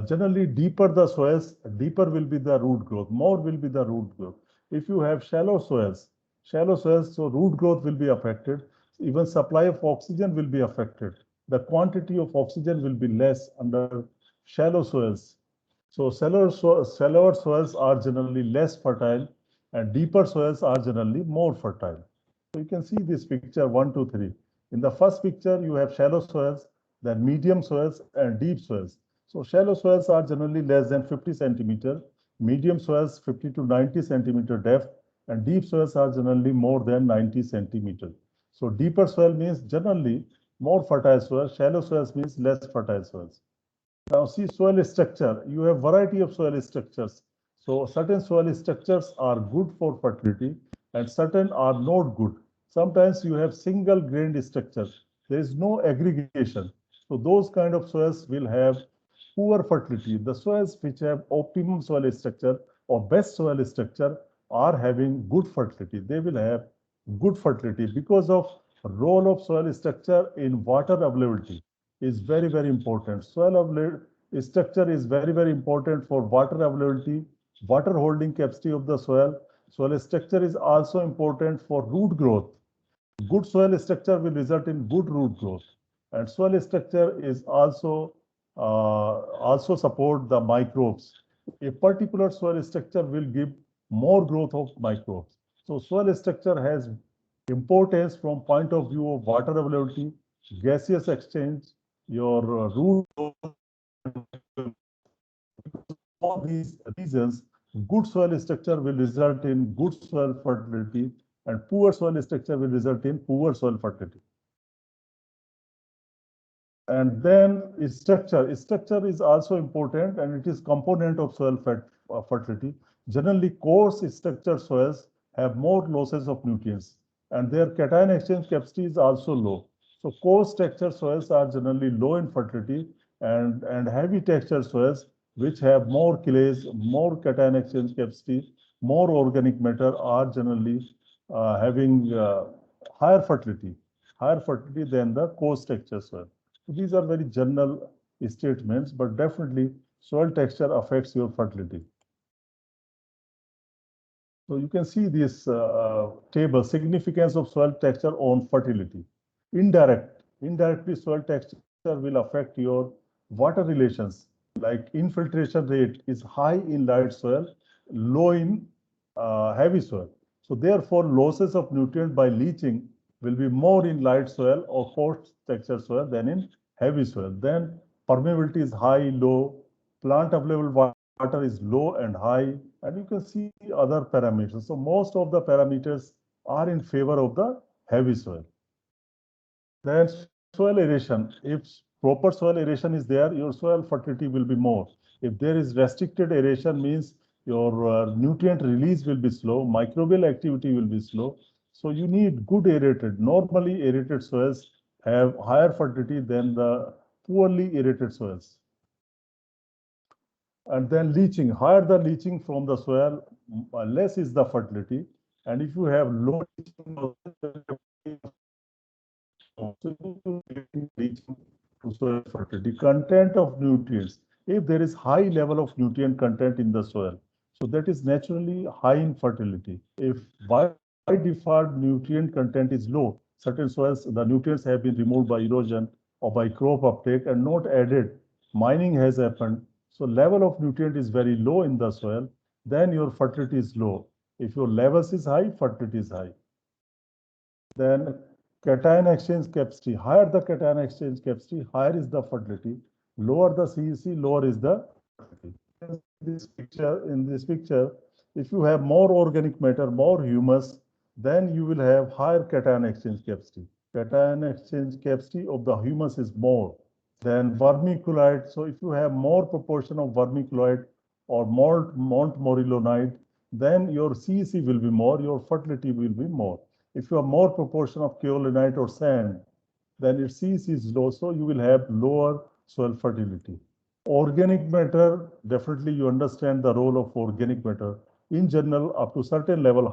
Generally, deeper the soils, deeper will be the root growth, more will be the root growth. If you have shallow soils, so root growth will be affected. Even supply of oxygen will be affected. The quantity of oxygen will be less under shallow soils. So shallower soils are generally less fertile, and deeper soils are generally more fertile. So you can see this picture 1, 2, 3. In the first picture, you have shallow soils, then medium soils, and deep soils. So shallow soils are generally less than 50 centimeter, medium soils 50 to 90 centimeter depth, and deep soils are generally more than 90 centimeter. So deeper soil means generally more fertile soil, shallow soils means less fertile soils. Now see soil structure. You have variety of soil structures. So certain soil structures are good for fertility and certain are not good. Sometimes you have single grained structures. There is no aggregation. So those kind of soils will have poor fertility. The soils which have optimum soil structure or best soil structure are having good fertility. They will have good fertility because of role of soil structure in water availability is very, very important. Soil structure is very, very important for water availability, water holding capacity of the soil. Soil structure is also important for root growth. Good soil structure will result in good root growth. And soil structure is also support the microbes. A particular soil structure will give more growth of microbes. So soil structure has importance from point of view of water availability, gaseous exchange, your root, all these reasons, good soil structure will result in good soil fertility and poor soil structure will result in poor soil fertility. And then structure is also important and it is component of soil fertility. Generally, coarse structured soils have more losses of nutrients and their cation exchange capacity is also low. So coarse textured soils are generally low in fertility and heavy textured soils which have more clays, more cation exchange capacity, more organic matter are generally having higher fertility than the coarse textured soil. These are very general statements, but definitely soil texture affects your fertility. So you can see this table, significance of soil texture on fertility. Indirectly soil texture will affect your water relations, like infiltration rate is high in light soil, low in heavy soil. So therefore losses of nutrient by leaching will be more in light soil or coarse texture soil than in heavy soil. Then permeability is high, low, plant available water is low and high, and you can see other parameters. So most of the parameters are in favor of the heavy soil. Then soil aeration. If proper soil aeration is there, your soil fertility will be more. If there is restricted aeration, means your nutrient release will be slow, microbial activity will be slow. So you need good aerated. Normally aerated soils have higher fertility than the poorly aerated soils. And then leaching, higher the leaching from the soil, less is the fertility. And if you have low leaching to soil fertility, content of nutrients, if there is high level of nutrient content in the soil, so that is naturally high in fertility. If by default nutrient content is low, certain soils, the nutrients have been removed by erosion or by crop uptake and not added, mining has happened, so level of nutrient is very low in the soil, then your fertility is low. If your levels is high, fertility is high. Then cation exchange capacity, higher the cation exchange capacity, higher is the fertility. Lower the CEC, lower is the fertility. In this picture, if you have more organic matter, more humus, then you will have higher cation exchange capacity. cation exchange capacity of the humus is more than vermiculite. So if you have more proportion of vermiculite or montmorillonite, then your CEC will be more, your fertility will be more. If you have more proportion of kaolinite or sand, then its CEC is low, so you will have lower soil fertility. Organic matter, definitely you understand the role of organic matter. In general, up to certain level,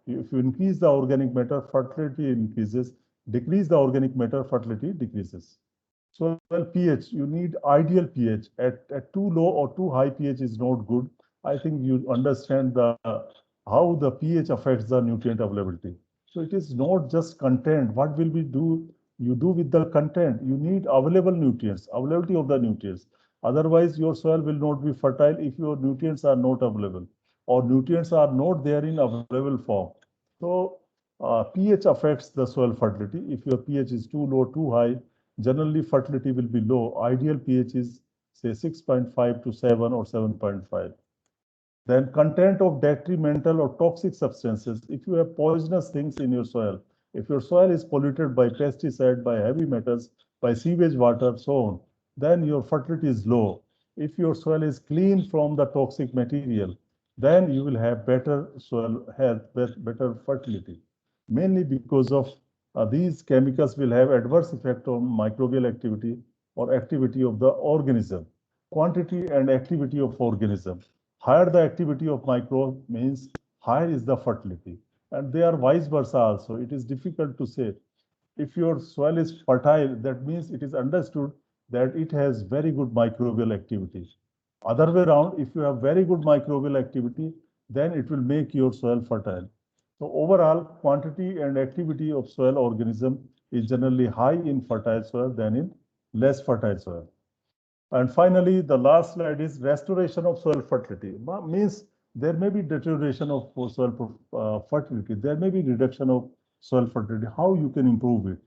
if you increase the organic matter, fertility increases. Decrease the organic matter, fertility decreases. So pH, you need ideal pH. At too low or too high pH is not good. I think you understand how the pH affects the nutrient availability. So it is not just content. What will we do? You do with the content. You need available nutrients, availability of the nutrients. Otherwise, your soil will not be fertile if your nutrients are not available or nutrients are not there in available form. So pH affects the soil fertility. If your pH is too low, too high, generally fertility will be low. Ideal pH is say 6.5 to 7 or 7.5. Then content of detrimental or toxic substances. If you have poisonous things in your soil, if your soil is polluted by pesticide, by heavy metals, by sewage water, so on, then your fertility is low. If your soil is clean from the toxic material, then you will have better soil health, better fertility. Mainly because of these chemicals will have adverse effect on microbial activity or activity of the organism. Quantity and activity of organism. Higher the activity of microbe means higher is the fertility. And they are vice versa also. It is difficult to say. If your soil is fertile, that means it is understood that it has very good microbial activity. Other way around, if you have very good microbial activity, then it will make your soil fertile. So overall, quantity and activity of soil organism is generally high in fertile soil than in less fertile soil. And finally, the last slide is restoration of soil fertility. Means there may be deterioration of soil fertility. There may be reduction of soil fertility. How you can improve it?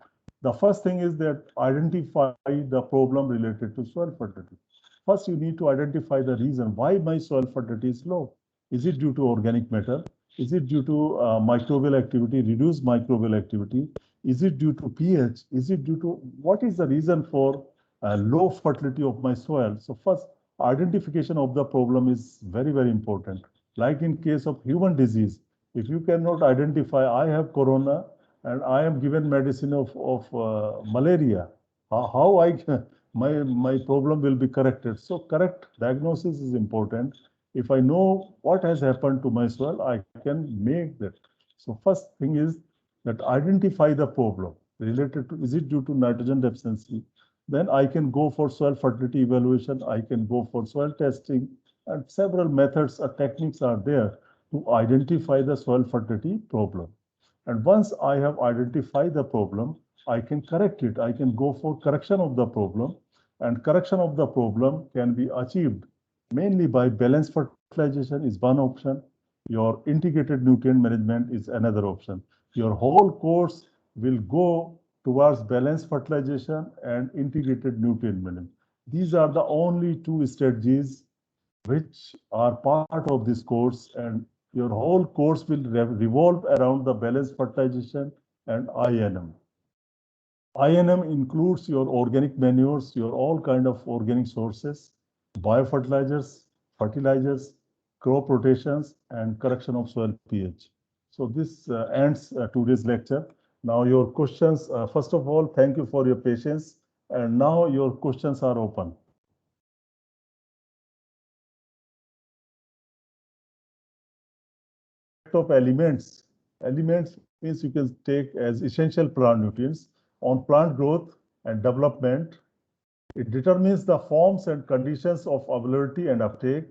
The first thing is that identify the problem related to soil fertility. First, you need to identify the reason why my soil fertility is low. Is it due to organic matter? Is it due to microbial activity, reduced microbial activity? Is it due to pH? Is it due to what is the reason for low fertility of my soil? So first, identification of the problem is very, very important. Like in case of human disease, if you cannot identify, I have corona and I am given medicine of malaria, how I can, my problem will be corrected. So correct diagnosis is important. If I know what has happened to my soil, I can make that. So first thing is that identify the problem related to, is it due to nitrogen deficiency? Then I can go for soil fertility evaluation. I can go for soil testing, and several methods or techniques are there to identify the soil fertility problem. And once I have identified the problem, I can correct it. I can go for correction of the problem, and correction of the problem can be achieved mainly by balanced fertilization is one option. Your integrated nutrient management is another option. Your whole course will go towards balanced fertilization and integrated nutrient management. These are the only two strategies which are part of this course, and your whole course will revolve around the balanced fertilization and INM. INM includes your organic manures, your all kind of organic sources, biofertilizers, fertilizers, crop rotations, and correction of soil pH. So this ends today's lecture. Now your questions, first of all, thank you for your patience. And now your questions are open. Of elements. Elements means you can take as essential plant nutrients on plant growth and development. It determines the forms and conditions of availability and uptake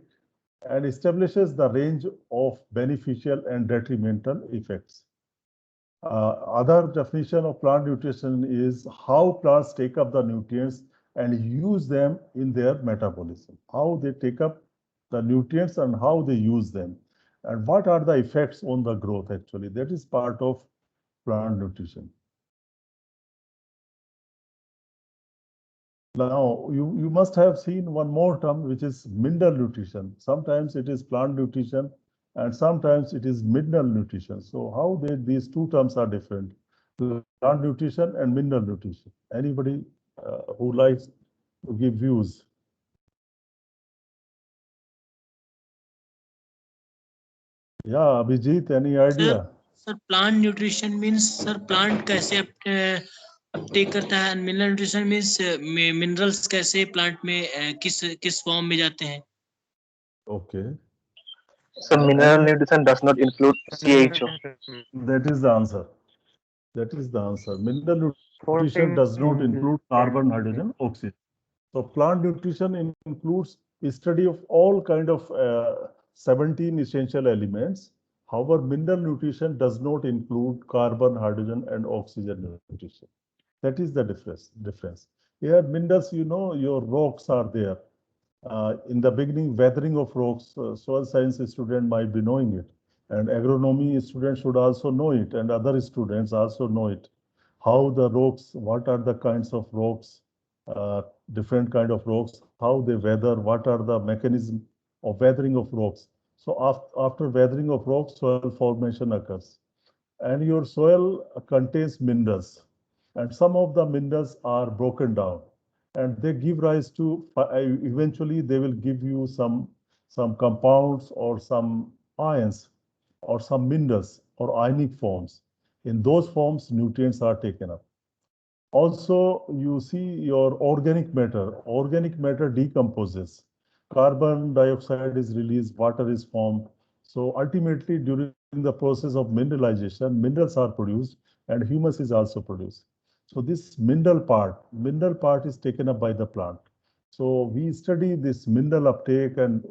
and establishes the range of beneficial and detrimental effects. Other definition of plant nutrition is how plants take up the nutrients and use them in their metabolism. How they take up the nutrients and how they use them. And what are the effects on the growth actually? That is part of plant nutrition. Now, you must have seen one more term, which is mineral nutrition. Sometimes it is plant nutrition and sometimes it is mineral nutrition. So how these two terms are different. plant nutrition and mineral nutrition. Anybody who likes to give views? Yeah, Abhijit, any idea? Sir plant nutrition means sir plant कैसे Uptake करता है, mineral nutrition means minerals कैसे plant में किस form में जाते हैं. Okay, So mineral nutrition does not include CHO. that is the answer. That is the answer. Mineral nutrition does not include carbon, hydrogen, oxygen. So plant nutrition includes a study of all kind of 17 essential elements. However, mineral nutrition does not include carbon, hydrogen, and oxygen nutrition. That is the difference. Here, minerals, you know, your rocks are there. In the beginning, weathering of rocks, soil science student might be knowing it, and agronomy students should also know it, and other students also know it. How the rocks, what are the kinds of rocks, different kind of rocks, how they weather, what are the mechanism of weathering of rocks. So after weathering of rocks, soil formation occurs, and your soil contains minerals, and some of the minerals are broken down, and they give rise to, eventually they will give you some compounds or some ions or some minerals or ionic forms. In those forms, nutrients are taken up. Also, you see your organic matter. Organic matter decomposes. Carbon dioxide is released, water is formed. So ultimately, during the process of mineralization, minerals are produced and humus is also produced. So this mineral part is taken up by the plant. So we study this mineral uptake and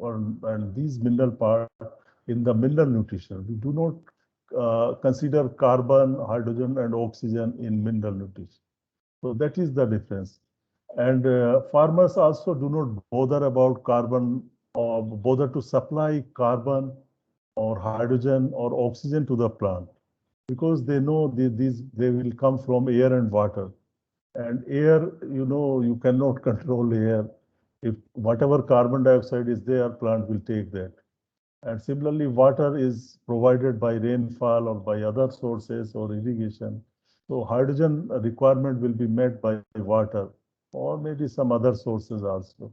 these mineral part in the mineral nutrition. We do not consider carbon, hydrogen, and oxygen in mineral nutrition. So that is the difference. And farmers also do not bother about carbon or bother to supply carbon or hydrogen or oxygen to the plant because they know they will come from air and water. And air, you know, you cannot control air. If whatever carbon dioxide is there, plant will take that. And similarly, water is provided by rainfall or by other sources or irrigation. So hydrogen requirement will be met by water or maybe some other sources also.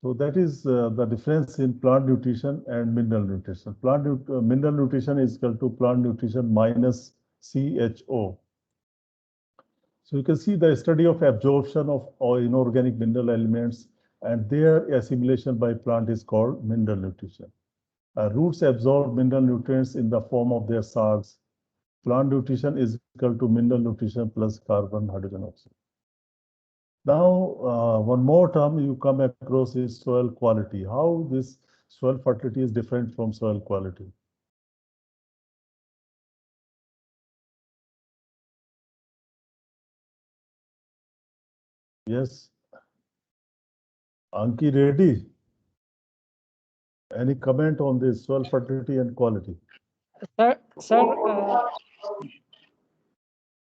So that is the difference in plant nutrition and mineral nutrition. Mineral nutrition is equal to plant nutrition minus CHO. So you can see the study of absorption of inorganic mineral elements and their assimilation by plant is called mineral nutrition. Roots absorb mineral nutrients in the form of their salts. Plant nutrition is equal to mineral nutrition plus carbon, hydrogen, oxygen. Now, one more term you come across is soil quality. How this soil fertility is different from soil quality? Yes. Anki Reddy, any comment on this soil fertility and quality? Sir,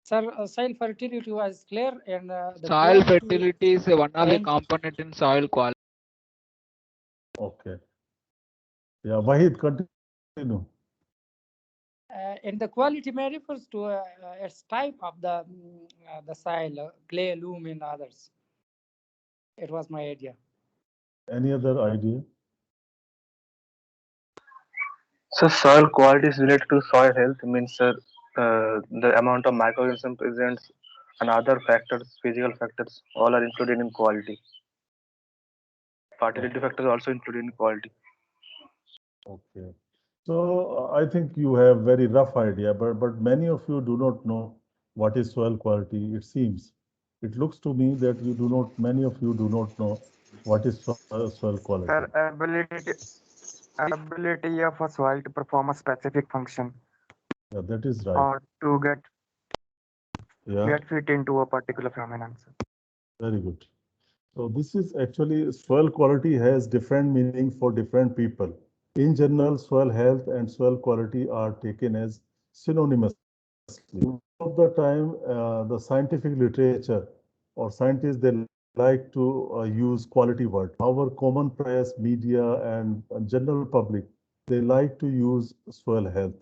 soil fertility was clear and the Soil quality fertility is one of the and- component in soil quality. Okay. Yeah, Wahid, continue. and the quality may refers to its type of the soil, clay, loam, and others. It was my idea. Any other idea? So soil quality is related to soil health, means the amount of microorganisms present and other factors, physical factors, all are included in quality. Fertility factors also included in quality. Okay. So I think you have very rough idea, but many of you do not know what is soil quality. It seems, it looks to me that you do not. Many of you do not know what is soil quality. Sir, ability of a soil to perform a specific function Yeah, that is right. or to Yeah, get fit into a particular phenomenon, sir. very good. So this is actually soil quality has different meaning for different people. In general, soil health and soil quality are taken as synonymously. Most of the time, the scientific literature or scientists, they like to use quality word. Our common press, media, and general public, they like to use soil health.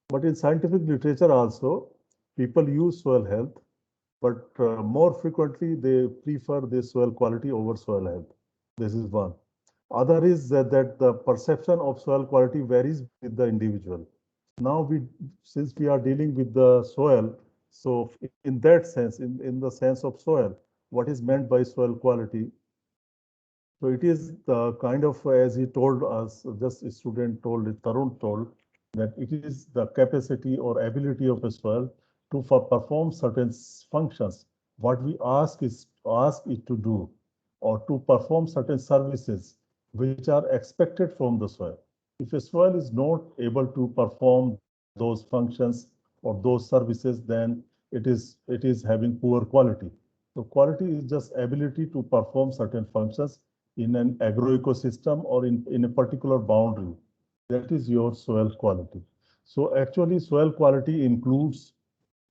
But in scientific literature also, People use soil health, but more frequently they prefer the soil quality over soil health. This is one. Other is that the perception of soil quality varies with the individual. Now since we are dealing with the soil, so in that sense, in the sense of soil, what is meant by soil quality? So it is the kind of, as he told us, just a student told, Tarun told, that it is the capacity or ability of a soil to perform certain functions. What we ask it to do, or to perform certain services which are expected from the soil. If a soil is not able to perform those functions or those services, then it is having poor quality. So quality is just ability to perform certain functions in an agroecosystem or in a particular boundary. That is your soil quality. So actually soil quality includes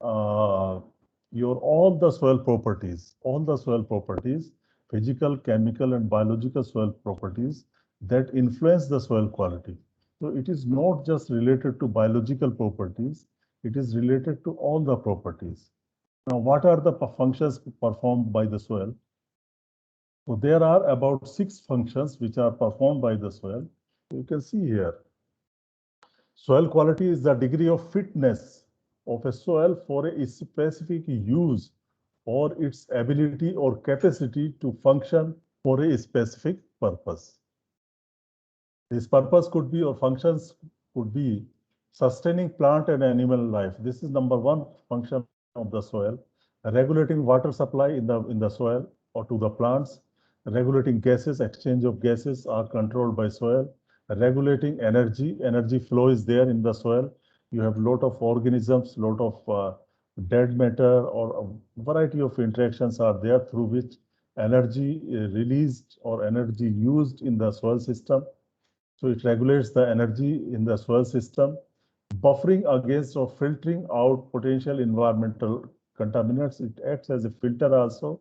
your all the soil properties, physical, chemical, and biological soil properties that influence the soil quality. So it is not just related to biological properties, it is related to all the properties. Now, what are the functions performed by the soil? So there are about 6 functions which are performed by the soil. You can see here. Soil quality is the degree of fitness of a soil for a specific use or its ability or capacity to function for a specific purpose. This purpose could be, or functions could be, sustaining plant and animal life. This is number one function of the soil. Regulating water supply in the soil or to the plants. Regulating gases, exchange of gases are controlled by soil. Regulating energy flow is there in the soil. You have lot of organisms, lot of dead matter, or a variety of interactions are there through which energy released or energy used in the soil system. So it regulates the energy in the soil system, buffering against or filtering out potential environmental contaminants. It acts as a filter also,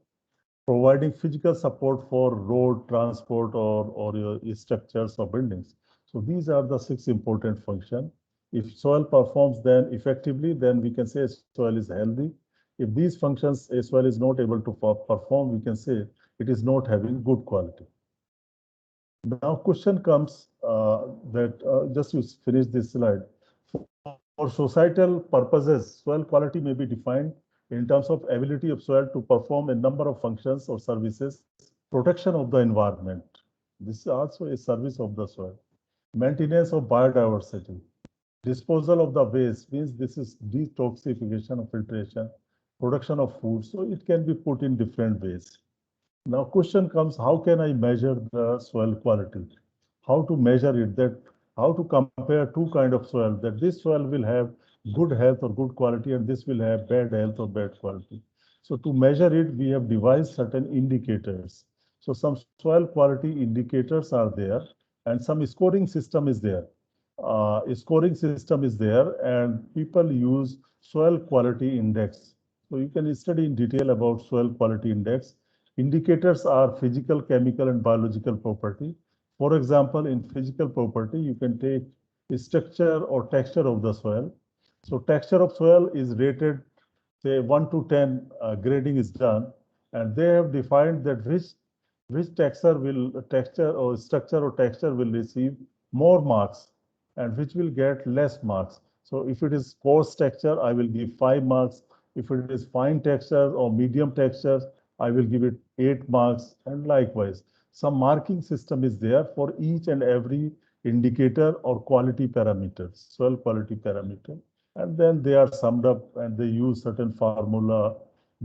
providing physical support for road transport or your structures or buildings. So these are the 6 important functions. If soil performs then effectively, then we can say soil is healthy. If these functions a soil is not able to perform, we can say it is not having good quality. Now question comes just you finish this slide. For societal purposes, soil quality may be defined in terms of ability of soil to perform a number of functions or services. Protection of the environment. This is also a service of the soil. Maintenance of biodiversity. Disposal of the waste means this is detoxification or filtration. Production of food. So it can be put in different ways. Now question comes, how can I measure the soil quality? How to measure it, that how to compare two kind of soil, that this soil will have good health or good quality and this will have bad health or bad quality. So to measure it, we have devised certain indicators. So some soil quality indicators are there and some scoring system is there. Scoring system is there and people use soil quality index. So you can study in detail about soil quality index. Indicators are physical, chemical, and biological property. For example, in physical property, you can take structure or texture of the soil. So texture of soil is rated, say 1 to 10 grading is done, and they have defined that which texture or structure or texture will receive more marks and which will get less marks. So if it is coarse texture, I will give 5 marks. If it is fine texture or medium texture, I will give it 8 marks, and likewise. Some marking system is there for each and every indicator or quality parameters, soil quality parameter. And then they are summed up and they use certain formula,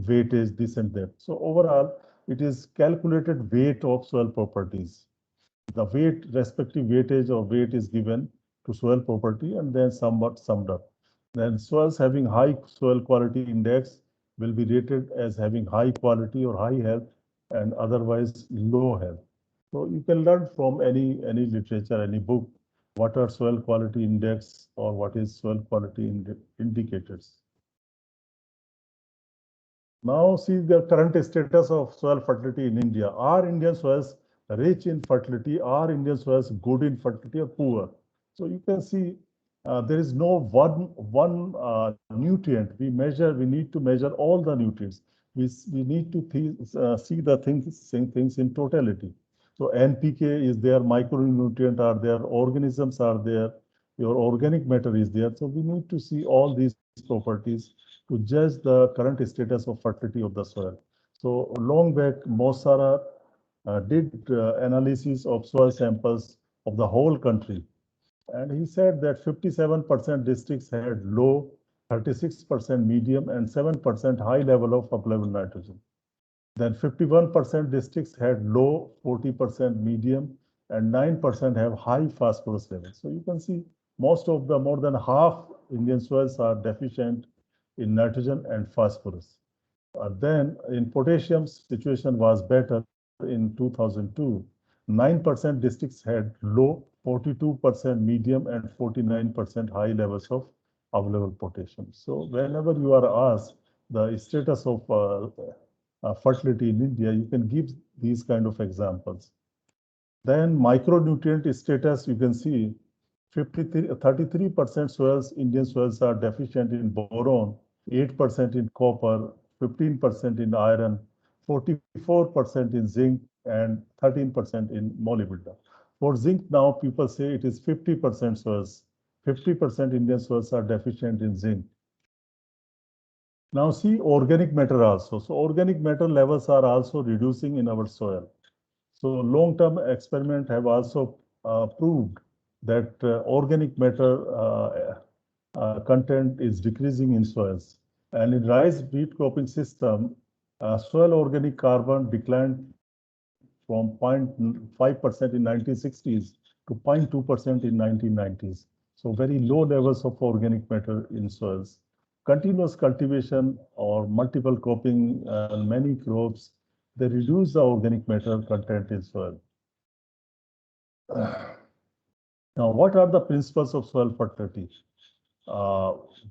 weightage, this and that. So overall, it is calculated weight of soil properties. The weight, respective weightage or weight is given to soil property and then somewhat summed up. Then soils having high soil quality index will be rated as having high quality or high health and otherwise low health. So you can learn from any literature, any book, what are soil quality index or what is soil quality indicators. Now see the current status of soil fertility in India. Are Indian soils rich in fertility? Are Indian soils good in fertility or poor? So you can see there is no one nutrient. We need to measure all the nutrients. We need to see the things in totality. So NPK is there, micronutrient are there, organisms are there, your organic matter is there. So we need to see all these properties to judge the current status of fertility of the soil. So long back, Mosara did analysis of soil samples of the whole country. And he said that 57% districts had low, 36% medium, and 7% high level of uplevel nitrogen. Then 51% districts had low, 40% medium, and 9% have high phosphorus levels. So you can see more than half Indian soils are deficient in nitrogen and phosphorus. Then in potassium, situation was better in 2002. 9% districts had low, 42% medium, and 49% high levels of available potassium. So whenever you are asked the status of fertility in India, you can give these kind of examples. Then micronutrient status, you can see 33% soils, Indian soils are deficient in boron, 8% in copper, 15% in iron, 44% in zinc, and 13% in molybdenum. For zinc now, people say it is 50% soils. 50% Indian soils are deficient in zinc. Now see organic matter also. So organic matter levels are also reducing in our soil. So long-term experiments have also proved that organic matter content is decreasing in soils. And in rice wheat cropping system, soil organic carbon declined from 0.5% in 1960s to 0.2% in 1990s. So very low levels of organic matter in soils. Continuous cultivation or multiple cropping and many crops, they reduce the organic matter content in soil. Now, what are the principles of soil fertility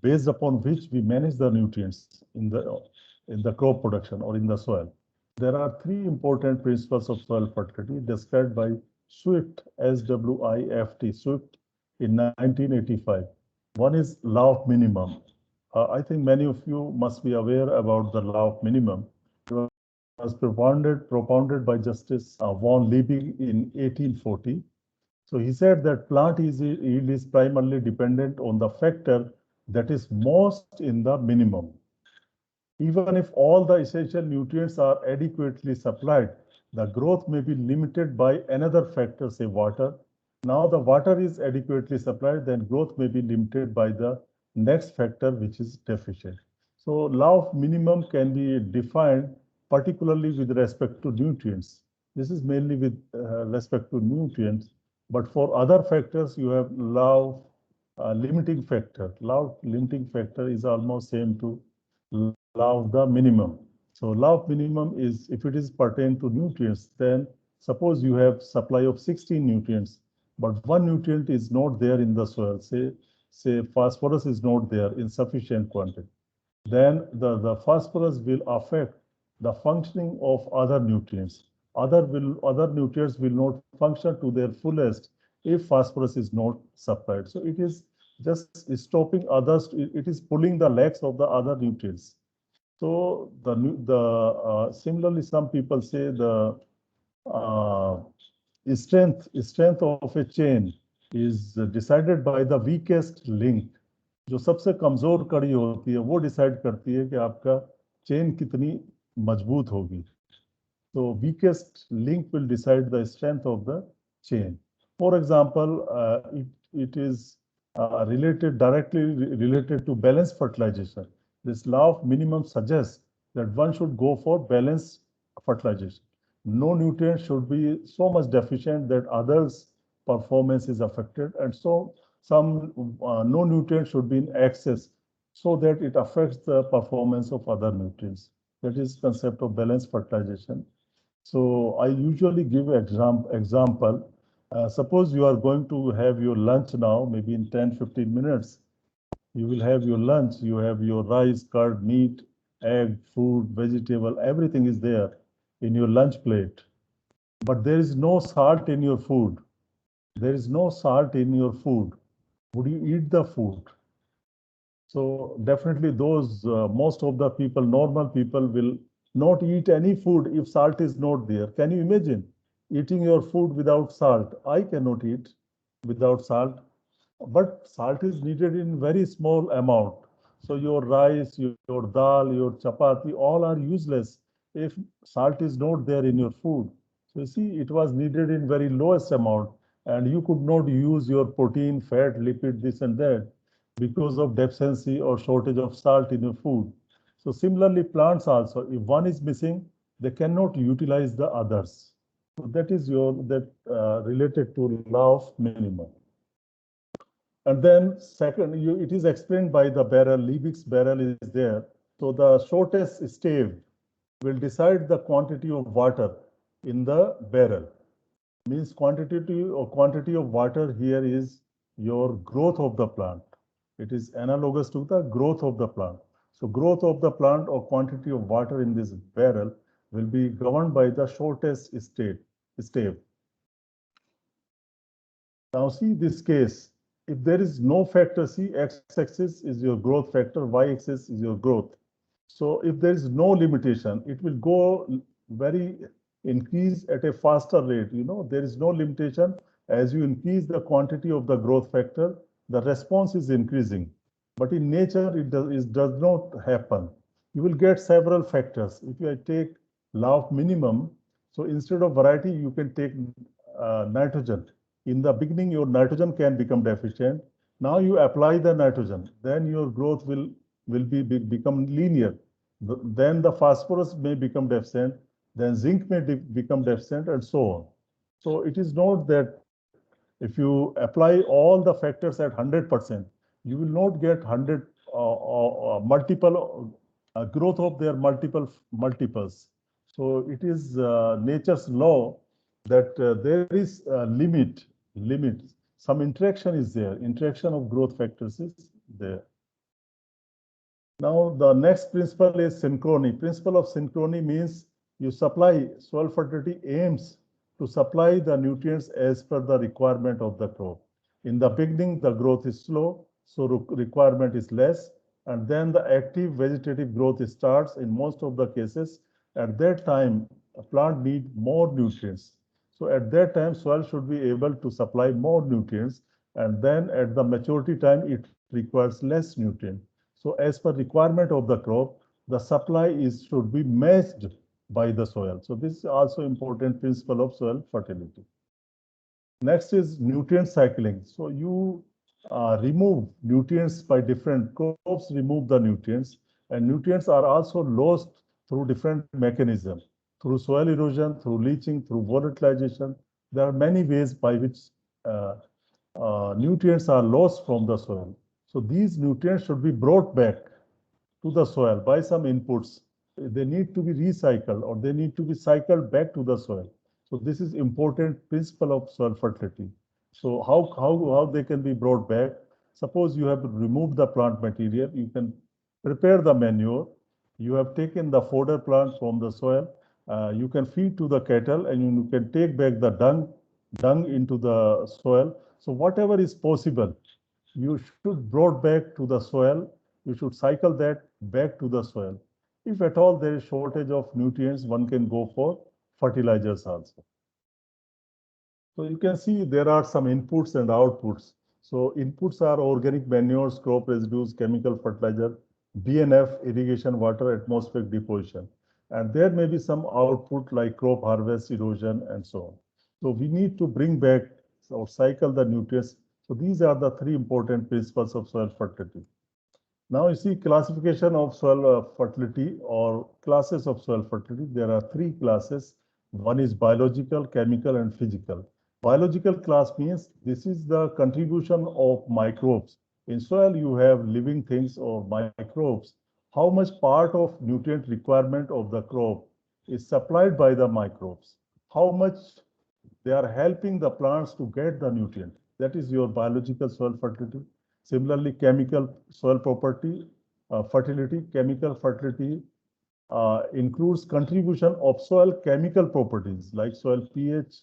based upon which we manage the nutrients in the crop production or in the soil? There are three important principles of soil fertility described by Swift, SWIFT, Swift in 1985. One is law of minimum. I think many of you must be aware about the law of minimum. It was propounded by Justice von Liebig in 1840. So he said that plant yield is primarily dependent on the factor that is most in the minimum. Even if all the essential nutrients are adequately supplied, the growth may be limited by another factor, say water. Now the water is adequately supplied, then growth may be limited by the next factor which is deficient. So law of minimum can be defined particularly with respect to nutrients. This is mainly with respect to nutrients, but for other factors you have law of limiting factor. Law of limiting factor is almost same to law of the minimum. So law of minimum is, if it is pertain to nutrients, then suppose you have supply of 16 nutrients, but one nutrient is not there in the soil, say phosphorus is not there in sufficient quantity, then the phosphorus will affect the functioning of other nutrients. Other nutrients will not function to their fullest if phosphorus is not supplied. So it is just stopping others, it is pulling the legs of the other nutrients. So similarly, some people say the strength of a chain is decided by the weakest link. जो सबसे कमजोर कड़ी होती है वो decide करती है कि आपका चेन कितनी मजबूत होगी. So weakest link will decide the strength of the chain. For example, it is directly related to balanced fertilization. This law of minimum suggests that one should go for balanced fertilization. No nutrient should be so much deficient that others' performance is affected, and so no nutrient should be in excess so that it affects the performance of other nutrients. That is concept of balanced fertilization. So I usually give example. Suppose you are going to have your lunch now, maybe in 10-15 minutes. You will have your lunch, you have your rice, curd, meat, egg, fruit, vegetable, everything is there in your lunch plate. But there is no salt in your food. There is no salt in your food. Would you eat the food? So definitely those, most of the people, normal people will not eat any food if salt is not there. Can you imagine eating your food without salt? I cannot eat without salt, but salt is needed in very small amount. So your rice, your dal, your chapati, all are useless if salt is not there in your food. So you see, it was needed in very lowest amount, and you could not use your protein, fat, lipid, this and that because of deficiency or shortage of salt in your food. So similarly, plants also, if one is missing, they cannot utilize the others. So that is related to law of minimum. And then second, it is explained by the barrel, Liebig's barrel is there. So the shortest stave will decide the quantity of water in the barrel. Means quantity of water here is your growth of the plant. It is analogous to the growth of the plant. So growth of the plant or quantity of water in this barrel will be governed by the shortest stave. Now see this case, if there is no factor, see x-axis is your growth factor, y-axis is your growth. So if there is no limitation, it will go very increase at a faster rate. You know, there is no limitation. As you increase the quantity of the growth factor, the response is increasing. But in nature, it does not happen. You will get several factors. If you take law of minimum, so instead of variety, you can take nitrogen. In the beginning, your nitrogen can become deficient. Now you apply the nitrogen, then your growth will become linear. Then the phosphorus may become deficient, then zinc may become deficient, and so on. So it is not that if you apply all the factors at 100%, you will not get 100 multiple growth of their multiples. So it is nature's law that there is a limit. Some interaction is there. Interaction of growth factors is there. Now, the next principle is synchrony. Principle of synchrony means you supply soil fertility aims to supply the nutrients as per the requirement of the crop. In the beginning, the growth is slow, so requirement is less, and then the active vegetative growth starts in most of the cases. At that time, a plant needs more nutrients. So at that time, soil should be able to supply more nutrients, and then at the maturity time, it requires less nutrient. So as per requirement of the crop, the supply should be matched by the soil. So this is also important principle of soil fertility. Next is nutrient cycling. So you remove nutrients by different crops, remove the nutrients, and nutrients are also lost through different mechanisms, through soil erosion, through leaching, through volatilization. There are many ways by which nutrients are lost from the soil. So these nutrients should be brought back to the soil by some inputs. They need to be recycled or they need to be cycled back to the soil. So this is important principle of soil fertility. So how they can be brought back? Suppose you have removed the plant material, you can prepare the manure. You have taken the fodder plant from the soil. You can feed to the cattle and you can take back the dung into the soil. So whatever is possible, you should brought back to the soil. You should cycle that back to the soil. If at all there is shortage of nutrients, one can go for fertilizers also. So you can see there are some inputs and outputs. So inputs are organic manures, crop residues, chemical fertilizer, BNF, irrigation, water, atmospheric deposition. And there may be some output like crop harvest, erosion, and so on. So we need to bring back or cycle the nutrients. So these are the three important principles of soil fertility. Now you see classification of soil fertility or classes of soil fertility. There are three classes. One is biological, chemical, and physical. Biological class means this is the contribution of microbes. In soil, you have living things or microbes. How much part of nutrient requirement of the crop is supplied by the microbes? How much they are helping the plants to get the nutrient? That is your biological soil fertility. Similarly, chemical soil fertility, chemical fertility includes contribution of soil chemical properties like soil pH,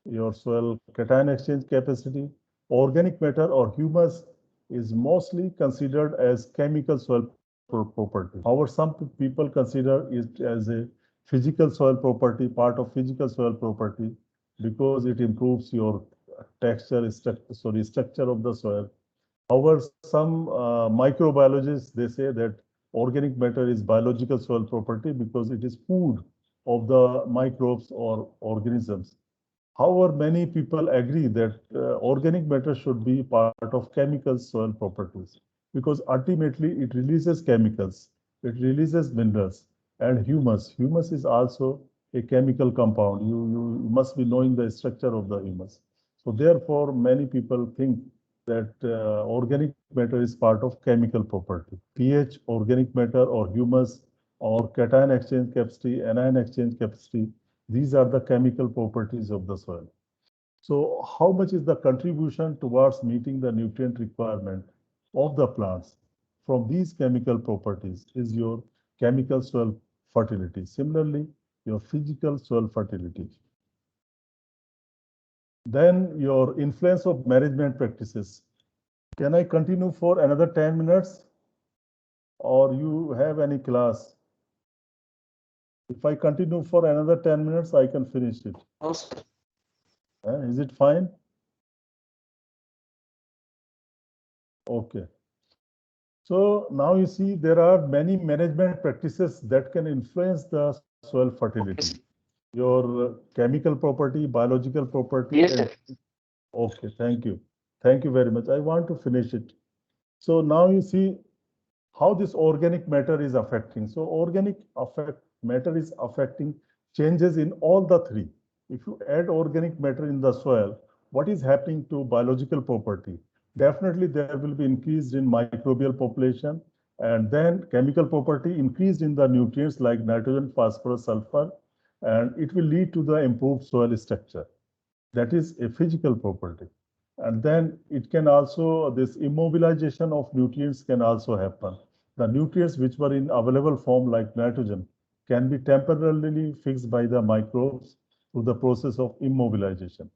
your soil cation exchange capacity, organic matter or humus is mostly considered as chemical soil property. However, some people consider it as a physical soil property, part of physical soil property, because it improves your structure of the soil. However, some microbiologists, they say that organic matter is biological soil property because it is food of the microbes or organisms. However, many people agree that organic matter should be part of chemical soil properties because ultimately it releases chemicals, it releases minerals and humus. Humus is also a chemical compound. You must be knowing the structure of the humus. So therefore, many people think that organic matter is part of chemical property. pH, organic matter or humus or cation exchange capacity, anion exchange capacity, these are the chemical properties of the soil. So how much is the contribution towards meeting the nutrient requirement of the plants from these chemical properties is your chemical soil fertility. Similarly, your physical soil fertility. Then your influence of management practices. Can I continue for another 10 minutes or you have any class? If I continue for another 10 minutes, I can finish it. Is it fine? Okay. So now you see there are many management practices that can influence the soil fertility. Your chemical property, biological property. Yes, sir. Okay, thank you. Thank you very much. I want to finish it. So now you see how this organic matter is affecting. So organic matter is affecting changes in all the three. If you add organic matter in the soil, what is happening to biological property? Definitely there will be increase in microbial population and then chemical property increased in the nutrients like nitrogen, phosphorus, sulfur, and it will lead to the improved soil structure. That is a physical property. And then it can also, this immobilization of nutrients can also happen. The nutrients which were in available form like nitrogen can be temporarily fixed by the microbes through the process of immobilization.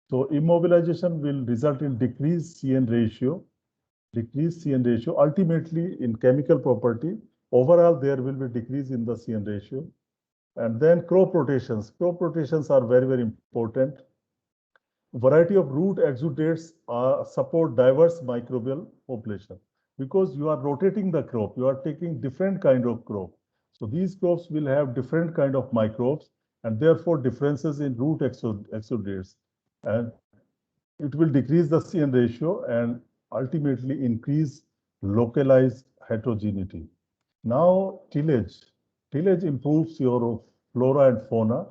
So immobilization will result in decreased CN ratio, ultimately in chemical property. Overall, there will be decrease in the CN ratio. And then crop rotations. Crop rotations are very, very important. Variety of root exudates support diverse microbial population because you are rotating the crop, you are taking different kind of crop. So these crops will have different kind of microbes and therefore differences in root exudates. And it will decrease the CN ratio and ultimately increase localized heterogeneity. Now tillage. Tillage improves your flora and fauna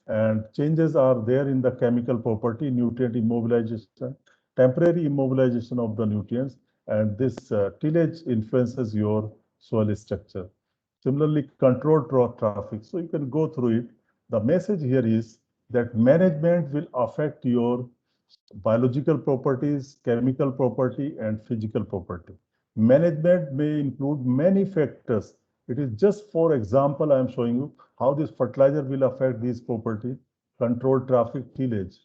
and changes are there in the chemical property, nutrient immobilization, temporary immobilization of the nutrients, and this tillage influences your soil structure. Similarly, controlled traffic. So you can go through it. The message here is that management will affect your biological properties, chemical property, and physical property. Management may include many factors. It is just for example, I am showing you how this fertilizer will affect these property, control traffic, tillage.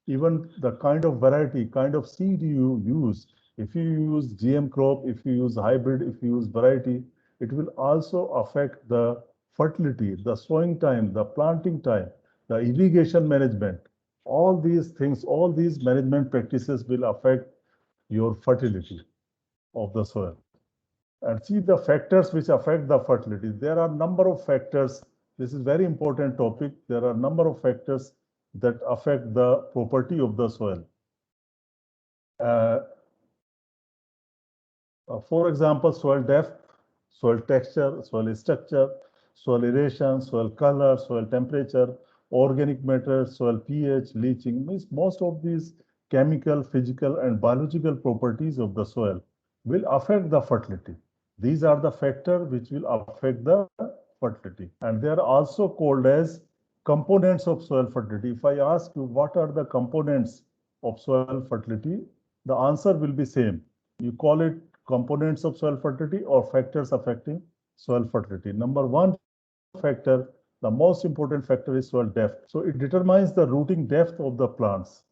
Even the kind of variety, kind of seed you use. If you use GM crop, if you use hybrid, if you use variety, it will also affect the fertility, the sowing time, the planting time, the irrigation management. All these things, all these management practices will affect your fertility of the soil. And see the factors which affect the fertility. There are number of factors. This is very important topic. There are number of factors that affect the property of the soil. For example, soil depth, soil texture, soil structure, soil aeration, soil color, soil temperature, organic matter, soil pH, leaching. Means most of these chemical, physical, and biological properties of the soil will affect the fertility. These are the factors which will affect the fertility. And they are also called as components of soil fertility. If I ask you what are the components of soil fertility, the answer will be same. You call it components of soil fertility or factors affecting soil fertility. Number one factor, the most important factor is soil depth. So it determines the rooting depth of the plants.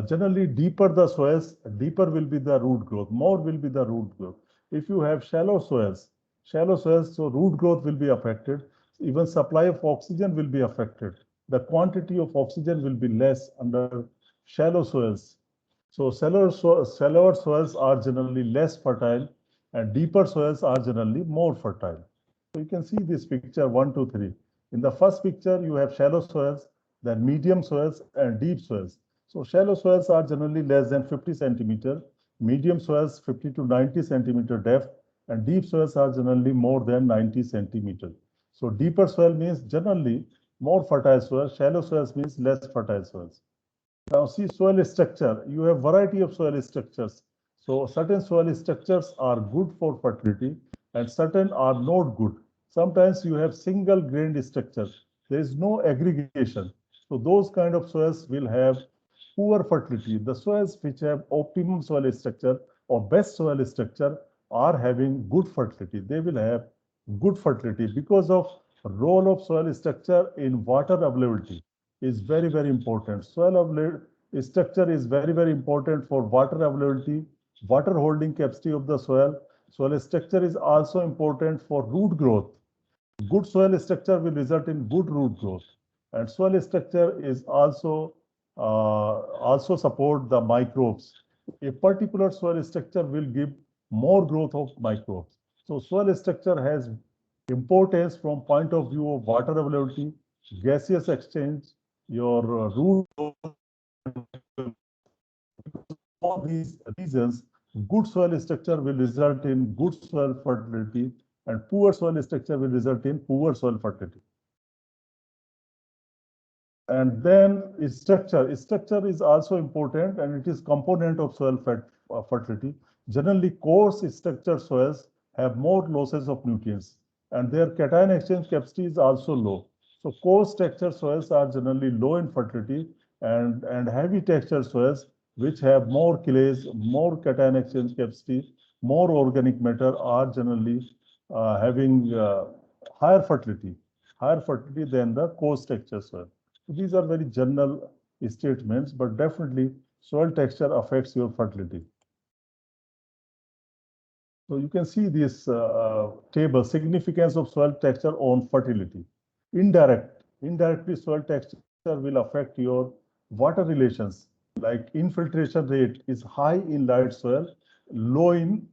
Generally, deeper the soils, deeper will be the root growth, more will be the root growth. If you have shallow soils, so root growth will be affected. Even supply of oxygen will be affected. The quantity of oxygen will be less under shallow soils. So shallower soils are generally less fertile, and deeper soils are generally more fertile. So you can see this picture 1, 2, 3. In the first picture, you have shallow soils, then medium soils, and deep soils. So shallow soils are generally less than 50 centimeter, medium soils 50 to 90 centimeter depth, and deep soils are generally more than 90 centimeter. So deeper soil means generally more fertile soil, shallow soils means less fertile soils. Now see soil structure. You have variety of soil structures. So certain soil structures are good for fertility and certain are not good. Sometimes you have single grained structure. There is no aggregation. So those kind of soils will have poor fertility. The soils which have optimum soil structure or best soil structure are having good fertility. They will have good fertility because of role of soil structure in water availability is very, very important. Soil structure is very, very important for water availability, water holding capacity of the soil. Soil structure is also important for root growth. Good soil structure will result in good root growth. And soil structure is also support the microbes. A particular soil structure will give more growth of microbes. So soil structure has importance from point of view of water availability, gaseous exchange, your root all these reasons, good soil structure will result in good soil fertility, and poor soil structure will result in poor soil fertility. And then structure is also important, and it is component of soil fertility. Generally, coarse structured soils have more losses of nutrients, and their cation exchange capacity is also low. So coarse textured soils are generally low in fertility, and heavy textured soils, which have more clays, more cation exchange capacity, more organic matter, are generally having higher fertility than the coarse textured soil. These are very general statements, but definitely soil texture affects your fertility. So you can see this table, significance of soil texture on fertility. Indirectly soil texture will affect your water relations, like infiltration rate is high in light soil, low in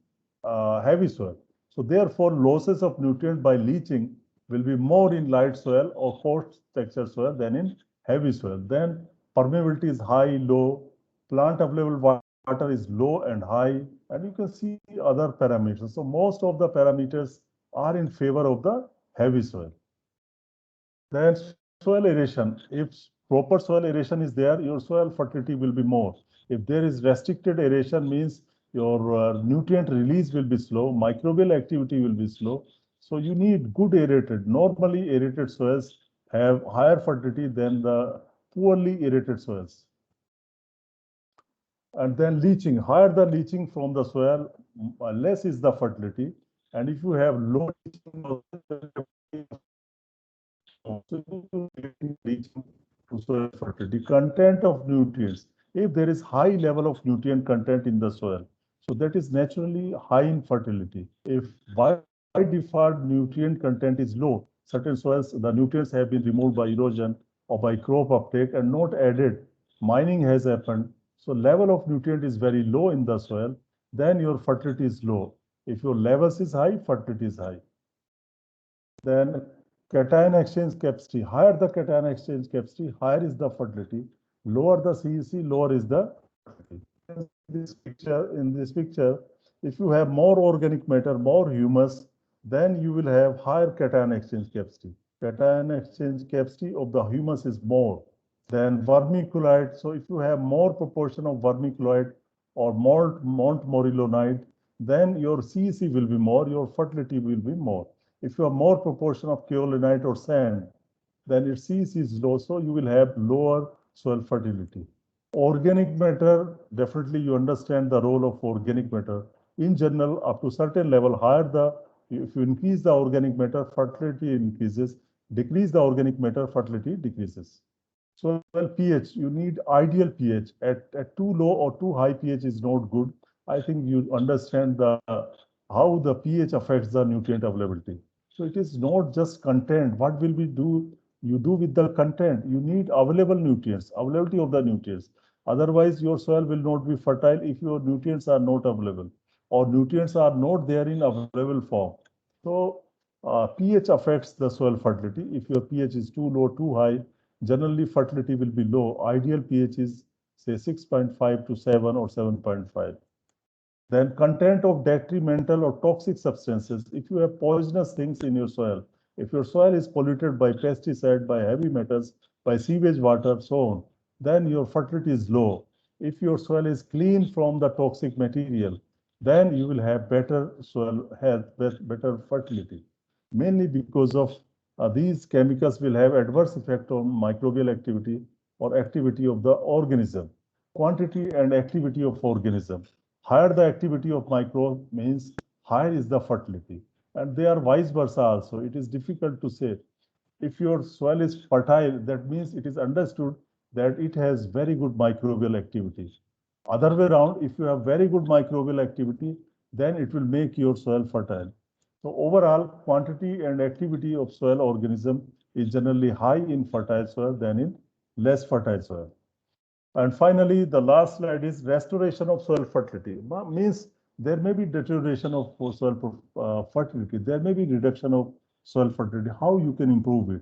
heavy soil. So therefore losses of nutrient by leaching will be more in light soil or coarse texture soil than in heavy soil. Then permeability is high, low, plant available water is low and high, and you can see other parameters. So most of the parameters are in favor of the heavy soil. Then soil aeration. If proper soil aeration is there, your soil fertility will be more. If there is restricted aeration, means your nutrient release will be slow, microbial activity will be slow. So you need good aerated. Normally aerated soils have higher fertility than the poorly aerated soils. And then leaching, higher the leaching from the soil, less is the fertility. And if you have low leaching to soil fertility, content of nutrients, if there is high level of nutrient content in the soil, so that is naturally high in fertility. If by default nutrient content is low, certain soils, the nutrients have been removed by erosion or by crop uptake and not added, mining has happened, so level of nutrient is very low in the soil, then your fertility is low. If your levels is high, fertility is high. Then cation exchange capacity, higher the cation exchange capacity, higher is the fertility. Lower the CEC, lower is the fertility. In this picture, if you have more organic matter, more humus, then you will have higher cation exchange capacity. Cation exchange capacity of the humus is more than vermiculite. So if you have more proportion of vermiculite or Montmorillonite, then your CEC will be more, your fertility will be more. If you have more proportion of kaolinite or sand, then its CEC is low, so you will have lower soil fertility. Organic matter, definitely you understand the role of organic matter. In general, up to certain level, if you increase the organic matter, fertility increases. Decrease the organic matter, fertility decreases. soil pH, you need ideal pH. At too low or too high pH is not good. I think you understand how the pH affects the nutrient availability. So it is not just content. What will we do? You do with the content. You need available nutrients, availability of the nutrients. Otherwise, your soil will not be fertile if your nutrients are not available or nutrients are not there in available form. So pH affects the soil fertility. If your pH is too low, too high, generally fertility will be low. Ideal pH is say 6.5 to 7 or 7.5. Then content of detrimental or toxic substances. If you have poisonous things in your soil, if your soil is polluted by pesticide, by heavy metals, by sewage water, so on, then your fertility is low. If your soil is clean from the toxic material, then you will have better soil health, better fertility. Mainly because of these chemicals will have adverse effect on microbial activity or activity of the organism. Quantity and activity of organism. Higher the activity of microbe means higher is the fertility. And they are vice versa also. It is difficult to say. If your soil is fertile, that means it is understood that it has very good microbial activity. Other way around, if you have very good microbial activity, then it will make your soil fertile. So overall, quantity and activity of soil organism is generally high in fertile soil than in less fertile soil. And finally, the last slide is restoration of soil fertility. Means there may be deterioration of soil fertility. There may be reduction of soil fertility. How you can improve it?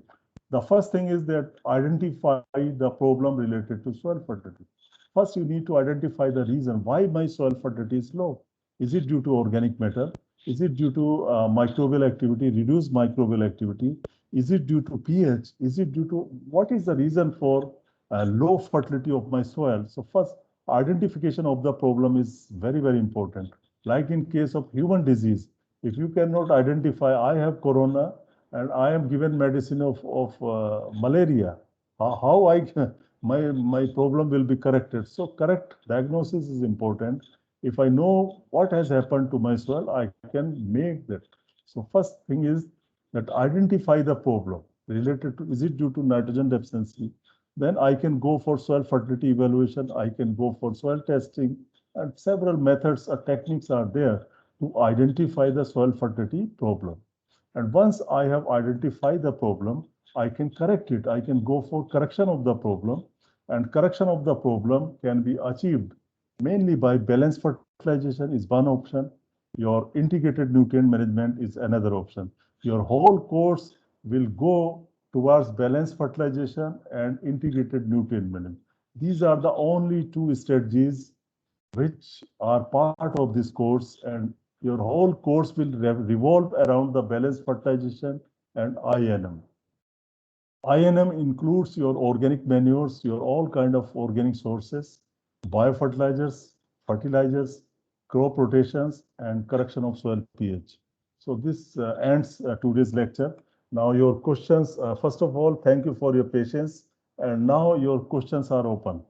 The first thing is that identify the problem related to soil fertility. First, you need to identify the reason why my soil fertility is low. Is it due to organic matter? Is it due to microbial activity, reduced microbial activity? Is it due to pH? Is it due to what is the reason for low fertility of my soil? So first, identification of the problem is very, very important. Like in case of human disease, if you cannot identify, I have corona and I am given medicine of malaria, how my problem will be corrected. So correct diagnosis is important. If I know what has happened to my soil, I can make that. So first thing is that identify the problem related to, is it due to nitrogen deficiency? Then I can go for soil fertility evaluation. I can go for soil testing, and several methods or techniques are there to identify the soil fertility problem. And once I have identified the problem, I can correct it. I can go for correction of the problem, and correction of the problem can be achieved mainly by balanced fertilization is one option. Your integrated nutrient management is another option. Your whole course will go towards balanced fertilization and integrated nutrient management. These are the only two strategies which are part of this course, and your whole course will revolve around the balanced fertilization and INM. INM includes your organic manures, your all kind of organic sources, biofertilizers, fertilizers, crop rotations, and correction of soil pH. So this ends today's lecture. Now your questions, first of all, thank you for your patience. And now your questions are open.